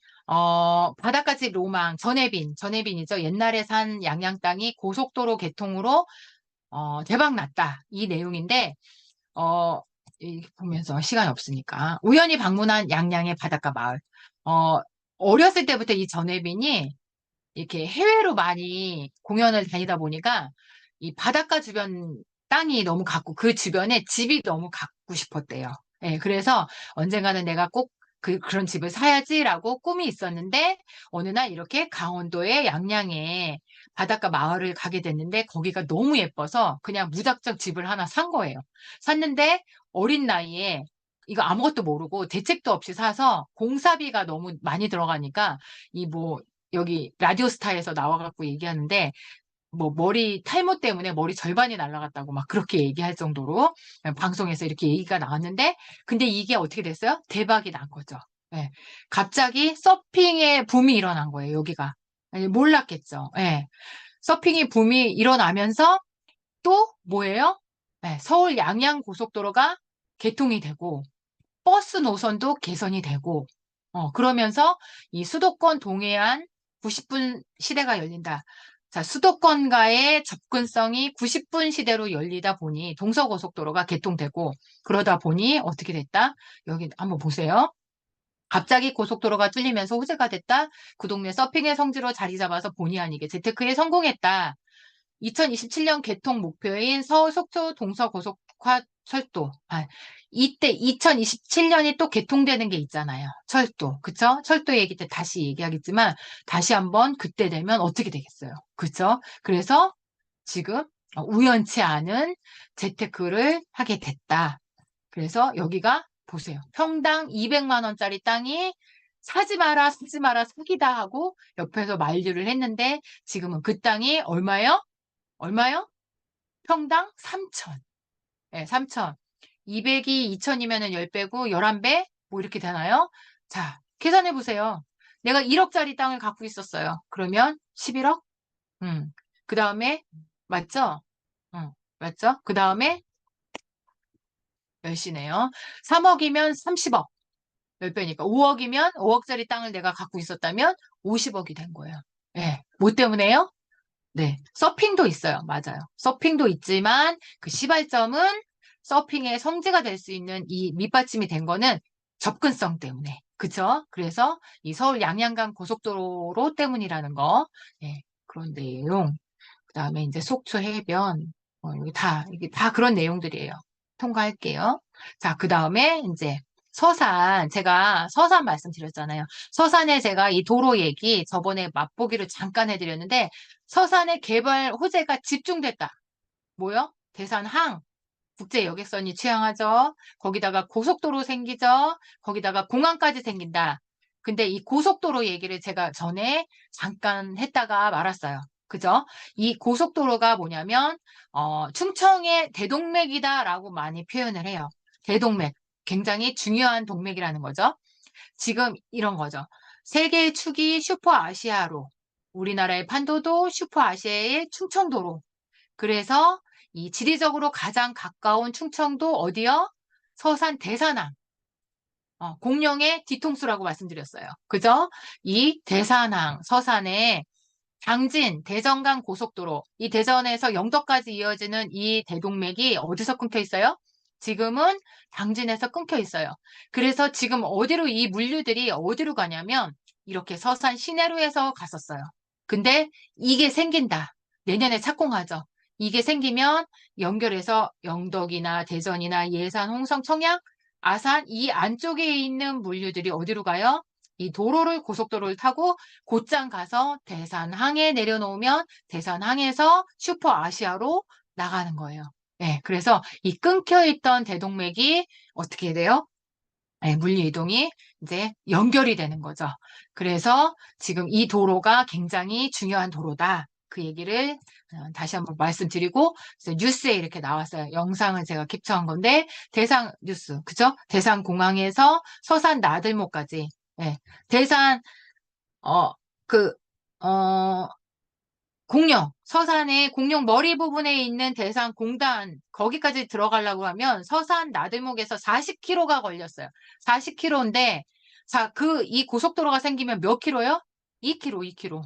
바닷가집 로망 전해빈이죠. 옛날에 산 양양 땅이 고속도로 개통으로 대박 났다. 이 내용인데 어 보면서 시간이 없으니까. 우연히 방문한 양양의 바닷가 마을. 어, 어렸을 때부터 이 전혜빈이 이렇게 해외로 많이 공연을 다니다 보니까 이 바닷가 주변 땅이 너무 갖고 그 주변에 집이 너무 갖고 싶었대요. 예, 그래서 언젠가는 내가 꼭 그런 집을 사야지라고 꿈이 있었는데 어느 날 이렇게 강원도의 양양에 바닷가 마을을 가게 됐는데 거기가 너무 예뻐서 그냥 무작정 집을 하나 산 거예요. 샀는데 어린 나이에 이거 아무것도 모르고 대책도 없이 사서 공사비가 너무 많이 들어가니까 이뭐 여기 라디오스타에서 나와갖고 얘기하는데 뭐 머리 탈모 때문에 머리 절반이 날아갔다고 막 그렇게 얘기할 정도로 방송에서 이렇게 얘기가 나왔는데 근데 이게 어떻게 됐어요? 대박이 난 거죠. 예. 갑자기 서핑의 붐이 일어난 거예요, 여기가. 아니, 몰랐겠죠. 예. 서핑의 붐이 일어나면서 또 뭐예요? 예, 서울 양양 고속도로가 개통이 되고 버스 노선도 개선이 되고, 그러면서 이 수도권 동해안 90분 시대가 열린다. 자, 수도권과의 접근성이 90분 시대로 열리다 보니 동서고속도로가 개통되고, 그러다 보니 어떻게 됐다? 여기 한번 보세요. 갑자기 고속도로가 뚫리면서 호재가 됐다. 그 동네 서핑의 성지로 자리 잡아서 본의 아니게 재테크에 성공했다. 2027년 개통 목표인 서울 속초 동서고속화 철도. 이때 2027년이 또 개통되는 게 있잖아요. 철도. 그쵸? 철도 얘기 때 다시 얘기하겠지만 다시 한번 그때 되면 어떻게 되겠어요? 그쵸? 그래서 지금 우연치 않은 재테크를 하게 됐다. 그래서 여기가 보세요. 평당 200만 원짜리 땅이 사지 마라, 사지 마라, 사기다 하고 옆에서 만류를 했는데 지금은 그 땅이 얼마예요? 얼마요? 평당 3천. 네, 3천. 200이 2천이면은 10배고 11배? 뭐 이렇게 되나요? 자, 계산해 보세요. 내가 1억짜리 땅을 갖고 있었어요. 그러면 11억? 그 다음에, 맞죠? 맞죠? 그 다음에 몇이네요. 3억이면 30억. 10배니까. 5억이면 5억짜리 땅을 내가 갖고 있었다면 50억이 된 거예요. 네. 뭐 때문에요? 네, 서핑도 있어요. 맞아요. 서핑도 있지만 그 시발점은 서핑의 성지가 될 수 있는 이 밑받침이 된 거는 접근성 때문에. 그쵸? 그래서 이 서울 양양간 고속도로 때문이라는 거. 네, 그런 내용. 그 다음에 이제 속초 해변. 이게 다 그런 내용들이에요. 통과할게요. 자, 그 다음에 이제 서산. 제가 서산 말씀드렸잖아요. 서산에 제가 이 도로 얘기 저번에 맛보기를 잠깐 해드렸는데 서산의 개발 호재가 집중됐다. 뭐요? 대산항. 국제여객선이 취항하죠. 거기다가 고속도로 생기죠. 거기다가 공항까지 생긴다. 근데 이 고속도로 얘기를 제가 전에 잠깐 했다가 말았어요. 그죠? 이 고속도로가 뭐냐면 충청의 대동맥이다라고 많이 표현을 해요. 대동맥. 굉장히 중요한 동맥이라는 거죠. 지금 이런 거죠. 세계의 축이 슈퍼아시아로, 우리나라의 판도도 슈퍼아시아의 충청도로. 그래서 이 지리적으로 가장 가까운 충청도 어디요? 서산 대산항. 공룡의 뒤통수라고 말씀드렸어요. 그죠? 이 대산항, 서산에 당진, 대전간 고속도로, 이 대전에서 영덕까지 이어지는 이 대동맥이 어디서 끊겨 있어요? 지금은 당진에서 끊겨 있어요. 그래서 지금 어디로 이 물류들이 어디로 가냐면 이렇게 서산 시내로에서 갔었어요. 근데 이게 생긴다. 내년에 착공하죠. 이게 생기면 연결해서 영덕이나 대전이나 예산, 홍성, 청양, 아산 이 안쪽에 있는 물류들이 어디로 가요? 이 도로를 고속도로를 타고 곧장 가서 대산항에 내려놓으면 대산항에서 슈퍼아시아로 나가는 거예요. 네, 그래서 이 끊겨있던 대동맥이 어떻게 돼요? 네, 물류 이동이 이제 연결이 되는 거죠. 그래서 지금 이 도로가 굉장히 중요한 도로다. 그 얘기를 다시 한번 말씀드리고 뉴스에 이렇게 나왔어요. 영상을 제가 캡처한 건데 대상 뉴스, 그죠? 대산공항에서 서산 나들목까지 네, 대산 어, 그, 어, 공룡, 서산의 공룡 머리 부분에 있는 대산 공단, 거기까지 들어가려고 하면 서산 나들목에서 40km가 걸렸어요. 40km인데, 자, 이 고속도로가 생기면 몇 킬로요? 2km, 2km.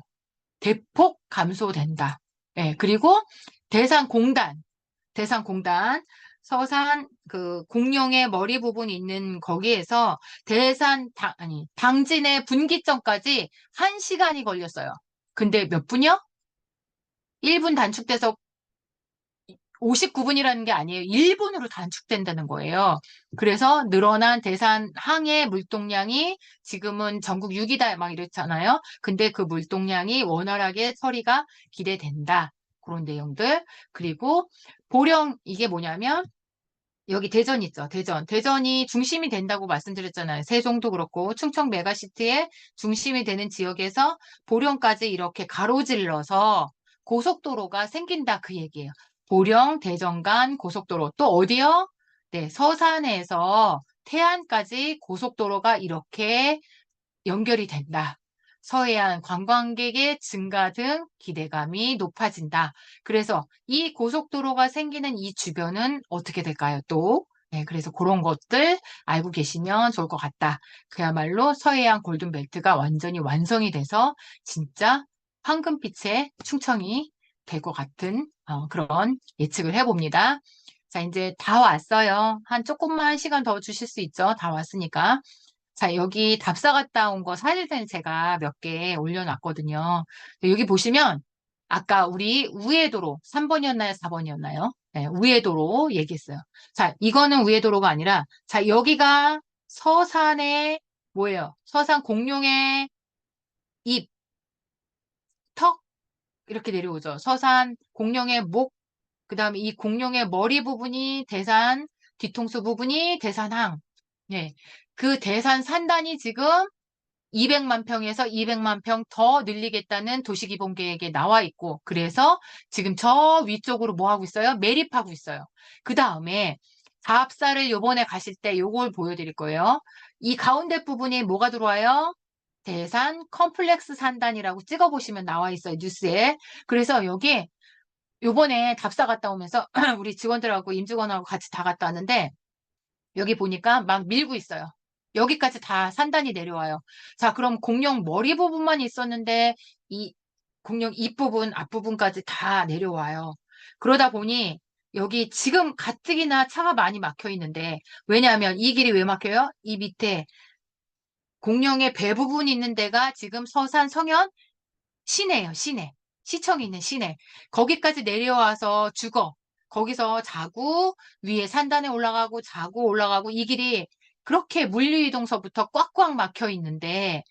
대폭 감소된다. 예, 그리고 대산 공단, 서산 그 공룡의 머리 부분이 있는 거기에서 당진의 분기점까지 1시간이 걸렸어요. 근데 몇 분이요? 1분 단축돼서 59분이라는 게 아니에요. 1분으로 단축된다는 거예요. 그래서 늘어난 대산 항해 물동량이 지금은 전국 6위다 막 이랬잖아요. 근데 그 물동량이 원활하게 처리가 기대된다. 그런 내용들. 그리고 보령 이게 뭐냐면 여기 대전 있죠. 대전. 대전이 중심이 된다고 말씀드렸잖아요. 세종도 그렇고 충청 메가시티의 중심이 되는 지역에서 보령까지 이렇게 가로질러서 고속도로가 생긴다 그 얘기예요. 보령, 대전 간 고속도로. 또 어디요? 네, 서산에서 태안까지 고속도로가 이렇게 연결이 된다. 서해안 관광객의 증가 등 기대감이 높아진다. 그래서 이 고속도로가 생기는 이 주변은 어떻게 될까요? 또 네, 그래서 그런 것들 알고 계시면 좋을 것 같다. 그야말로 서해안 골든벨트가 완전히 완성이 돼서 진짜 황금빛의 충청이 될 것 같은 그런 예측을 해봅니다. 자, 이제 다 왔어요. 한 조금만 시간 더 주실 수 있죠? 다 왔으니까. 자, 여기 답사 갔다 온 거 사진을 제가 몇 개 올려놨거든요. 여기 보시면 아까 우리 우회도로 3번이었나요? 4번이었나요? 네, 우회도로 얘기했어요. 자, 이거는 우회도로가 아니라 자, 여기가 서산의 뭐예요? 서산 공룡의 입, 턱 이렇게 내려오죠. 서산 공룡의 목, 그다음에 이 공룡의 머리 부분이 대산, 뒤통수 부분이 대산항. 네. 그 대산 산단이 지금 200만 평에서 200만 평 더 늘리겠다는 도시기본계획에 나와 있고, 그래서 지금 저 위쪽으로 뭐 하고 있어요? 매립하고 있어요. 그 다음에 사업사를 요번에 가실 때 요걸 보여드릴 거예요. 이 가운데 부분이 뭐가 들어와요? 대산 컴플렉스 산단이라고 찍어보시면 나와 있어요, 뉴스에. 그래서 여기 요번에 답사 갔다 오면서 우리 직원들하고 임직원하고 같이 다 갔다 왔는데, 여기 보니까 막 밀고 있어요. 여기까지 다 산단이 내려와요. 자, 그럼 공룡 머리 부분만 있었는데 이 공룡 입부분, 앞부분까지 다 내려와요. 그러다 보니 여기 지금 가뜩이나 차가 많이 막혀 있는데 왜냐하면 이 길이 왜 막혀요? 이 밑에 공룡의 배 부분이 있는 데가 지금 서산 성현 시내예요, 시내. 시청이 있는 시내. 거기까지 내려와서 죽어. 거기서 자고 위에 산단에 올라가고 자고 올라가고 이 길이 그렇게 물류이동서부터 꽉꽉 막혀 있는데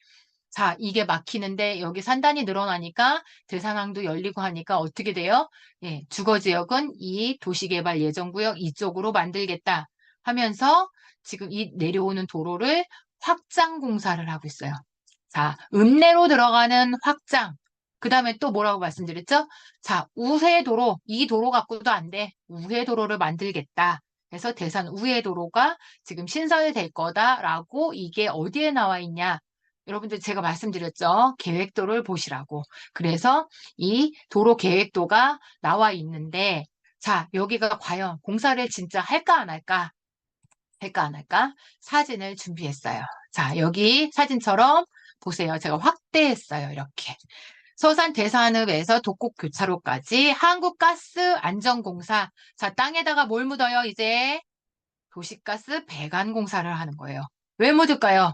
자, 이게 막히는데 여기 산단이 늘어나니까 대산항도 열리고 하니까 어떻게 돼요? 예, 주거 지역은 이 도시개발 예정구역 이쪽으로 만들겠다 하면서 지금 이 내려오는 도로를 확장 공사를 하고 있어요. 자, 읍내로 들어가는 확장. 그 다음에 또 뭐라고 말씀드렸죠? 자, 우회도로. 이 도로 갖고도 안 돼. 우회도로를 만들겠다. 그래서 대산 우회도로가 지금 신설이 될 거다라고 이게 어디에 나와 있냐? 여러분들 제가 말씀드렸죠? 계획도를 보시라고. 그래서 이 도로 계획도가 나와 있는데, 자, 여기가 과연 공사를 진짜 할까 안 할까? 할까 안 할까? 사진을 준비했어요. 자, 여기 사진처럼 보세요. 제가 확대했어요. 이렇게. 서산 대산읍에서 독곡교차로까지 한국가스안전공사. 자, 땅에다가 뭘 묻어요? 이제 도시가스 배관 공사를 하는 거예요. 왜 묻을까요?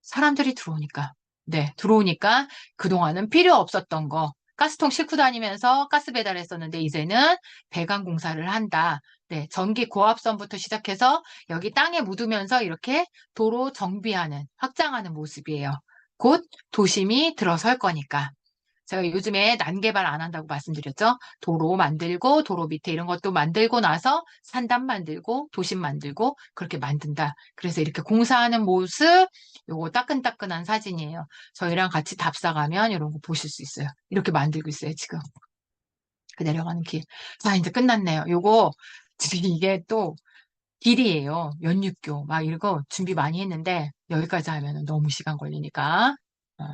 사람들이 들어오니까. 네, 들어오니까 그동안은 필요 없었던 거. 가스통 싣고 다니면서 가스 배달했었는데 이제는 배관 공사를 한다. 네, 전기 고압선부터 시작해서 여기 땅에 묻으면서 이렇게 도로 정비하는, 확장하는 모습이에요. 곧 도심이 들어설 거니까. 제가 요즘에 난개발 안 한다고 말씀드렸죠? 도로 만들고 도로 밑에 이런 것도 만들고 나서 산단 만들고 도심 만들고 그렇게 만든다. 그래서 이렇게 공사하는 모습 요거 따끈따끈한 사진이에요. 저희랑 같이 답사 가면 이런 거 보실 수 있어요. 이렇게 만들고 있어요, 지금. 그 내려가는 길. 자, 이제 끝났네요. 요거 지금 이게 또 길이에요. 연육교 막 이거 준비 많이 했는데 여기까지 하면 너무 시간 걸리니까 어,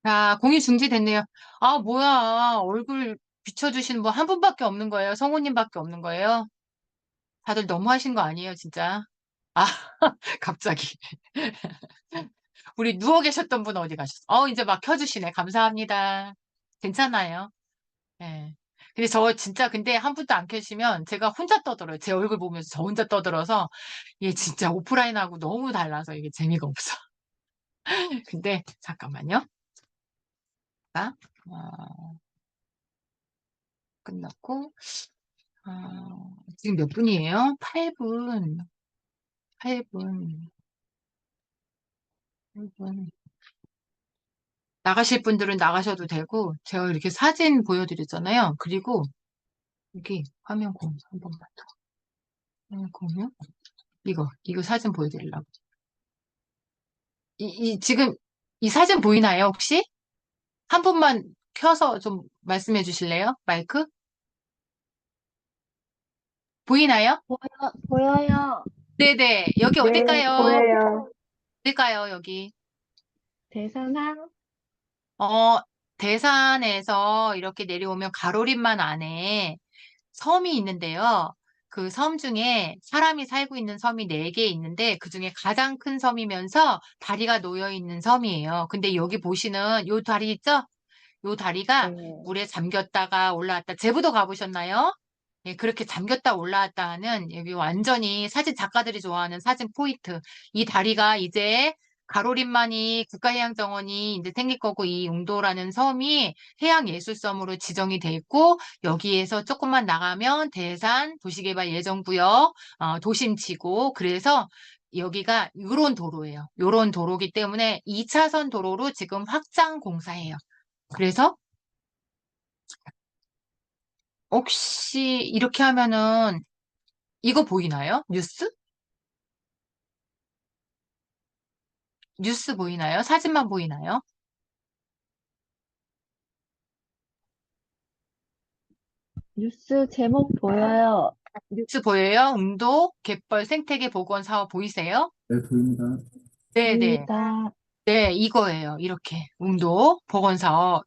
자, 공유 중지됐네요. 아, 뭐야. 얼굴 비춰주시는 분 한 분밖에 없는 거예요. 성우님밖에 없는 거예요. 다들 너무 하신 거 아니에요, 진짜? 아, 갑자기. 우리 누워 계셨던 분 어디 가셨어? 이제 막 켜주시네. 감사합니다. 괜찮아요. 예. 근데 저 진짜 근데 한 분도 안 계시면 제가 혼자 떠들어요. 제 얼굴 보면서 저 혼자 떠들어서 이게 진짜 오프라인하고 너무 달라서 이게 재미가 없어. 근데 잠깐만요. 자, 어, 끝났고 지금 몇 분이에요? 8분. 8분. 8분. 나가실 분들은 나가셔도 되고 제가 이렇게 사진 보여드렸잖아요. 그리고 여기 화면 공유 한 번만 더. 화면 공유? 이거 사진 보여드리려고. 지금 이 사진 보이나요, 혹시? 한 분만 켜서 좀 말씀해 주실래요? 마이크? 보이나요? 보여요. 네네. 여기 네, 어딜까요? 보여요. 어딜까요, 여기? 대선항? 어, 대산에서 이렇게 내려오면 가로림만 안에 섬이 있는데요. 그 섬 중에 사람이 살고 있는 섬이 4개 있는데 그중에 가장 큰 섬이면서 다리가 놓여 있는 섬이에요. 근데 여기 보시는 요 다리 있죠? 요 다리가 네. 물에 잠겼다가 올라왔다. 제부도 가보셨나요? 예, 그렇게 잠겼다 올라왔다 하는 여기 완전히 사진 작가들이 좋아하는 사진 포인트. 이 다리가 이제 가로림만이 국가해양정원이 이제 생길 거고 이 웅도라는 섬이 해양예술섬으로 지정이 돼 있고 여기에서 조금만 나가면 대산 도시개발예정구역 도심지구 그래서 여기가 요런 도로예요. 요런 도로기 때문에 2차선 도로로 지금 확장 공사해요. 그래서 혹시 이렇게 하면은 이거 보이나요? 뉴스? 뉴스 보이나요? 사진만 보이나요? 뉴스 제목 보여요. 뉴스 보여요? 웅도 갯벌 생태계 복원 사업 보이세요? 네, 보입니다. 네네. 보입니다. 네, 이거예요. 이렇게 웅도 복원 사업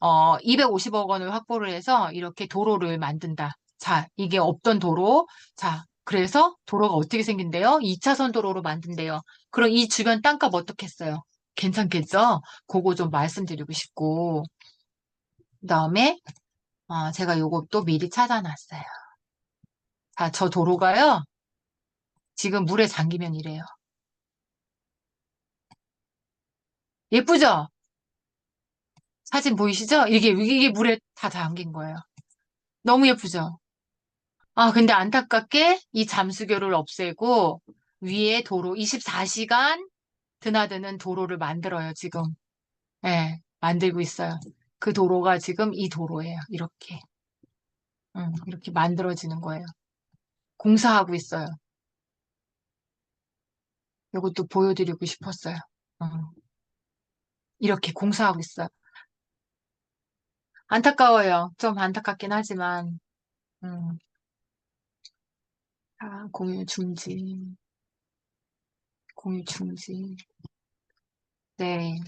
250억 원을 확보를 해서 이렇게 도로를 만든다. 자, 이게 없던 도로. 자, 그래서 도로가 어떻게 생긴대요? 2차선 도로로 만든대요. 그럼 이 주변 땅값 어떻겠어요? 괜찮겠죠? 그거 좀 말씀드리고 싶고. 그다음에 제가 요것도 미리 찾아놨어요. 자, 저 도로가요. 지금 물에 잠기면 이래요. 예쁘죠? 사진 보이시죠? 이게 물에 다 잠긴 거예요. 너무 예쁘죠? 근데 안타깝게 이 잠수교를 없애고 위에 도로 24시간 드나드는 도로를 만들어요, 지금. 예, 만들고 있어요. 그 도로가 지금 이 도로예요. 이렇게. 이렇게 만들어지는 거예요. 공사하고 있어요. 이것도 보여드리고 싶었어요. 음, 이렇게 공사하고 있어요. 안타까워요. 좀 안타깝긴 하지만, 음, 공유 중지, 공유 중지. 네.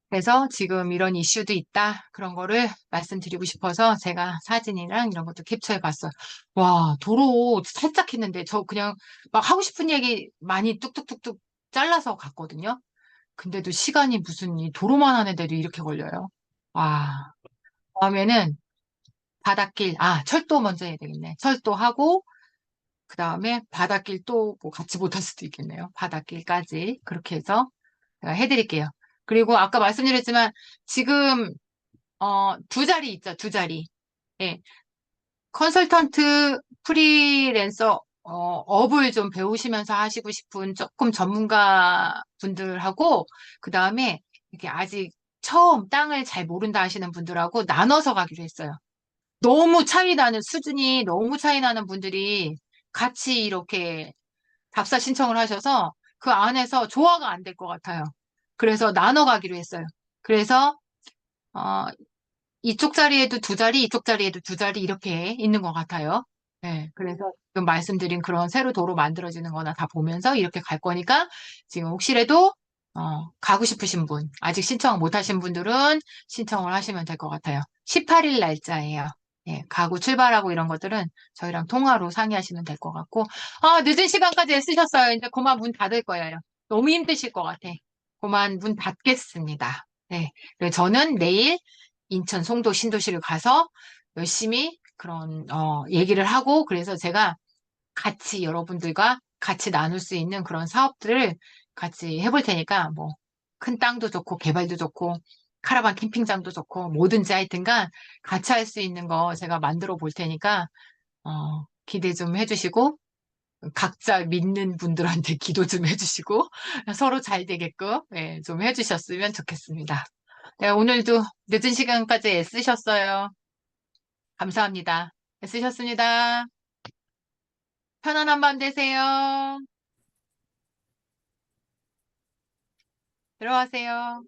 그래서 지금 이런 이슈도 있다. 그런 거를 말씀드리고 싶어서 제가 사진이랑 이런 것도 캡처해 봤어요. 와, 도로 살짝 했는데 저 그냥 막 하고 싶은 얘기 많이 뚝뚝뚝뚝 잘라서 갔거든요. 근데도 시간이 무슨 이 도로만 하는데도 이렇게 걸려요. 와, 다음에는 바닷길, 철도 먼저 해야 되겠네. 철도하고, 그 다음에 바닷길 또 뭐 같이 못할 수도 있겠네요. 바닷길까지. 그렇게 해서 제가 해드릴게요. 그리고 아까 말씀드렸지만, 지금, 두 자리 있죠, 두 자리. 예. 컨설턴트, 프리랜서, 업을 좀 배우시면서 하시고 싶은 조금 전문가 분들하고, 그 다음에 이렇게 아직 처음 땅을 잘 모른다 하시는 분들하고 나눠서 가기로 했어요. 너무 차이 나는, 수준이 너무 차이 나는 분들이 같이 이렇게 답사 신청을 하셔서 그 안에서 조화가 안 될 것 같아요. 그래서 나눠 가기로 했어요. 그래서, 어, 이쪽 자리에도 두 자리, 이쪽 자리에도 두 자리 이렇게 있는 것 같아요. 네, 그래서 지금 말씀드린 그런 새로 도로 만들어지는 거나 다 보면서 이렇게 갈 거니까 지금 혹시라도 가고 싶으신 분, 아직 신청 못 하신 분들은 신청을 하시면 될 것 같아요. 18일 날짜예요. 예, 가고 출발하고 이런 것들은 저희랑 통화로 상의하시면 될 것 같고, 늦은 시간까지 애쓰셨어요. 이제 그만 문 닫을 거예요. 너무 힘드실 것 같아. 그만 문 닫겠습니다. 네. 그리고 저는 내일 인천, 송도, 신도시를 가서 열심히 그런 얘기를 하고 그래서 제가 같이 여러분들과 같이 나눌 수 있는 그런 사업들을 같이 해볼 테니까 뭐 큰 땅도 좋고 개발도 좋고 카라반 캠핑장도 좋고 뭐든지 하여튼간 같이 할 수 있는 거 제가 만들어 볼 테니까 기대 좀 해주시고 각자 믿는 분들한테 기도 좀 해주시고 서로 잘 되게끔 예, 좀 해주셨으면 좋겠습니다. 네, 오늘도 늦은 시간까지 애쓰셨어요. 감사합니다. 애쓰셨습니다. 편안한 밤 되세요. 들어가세요.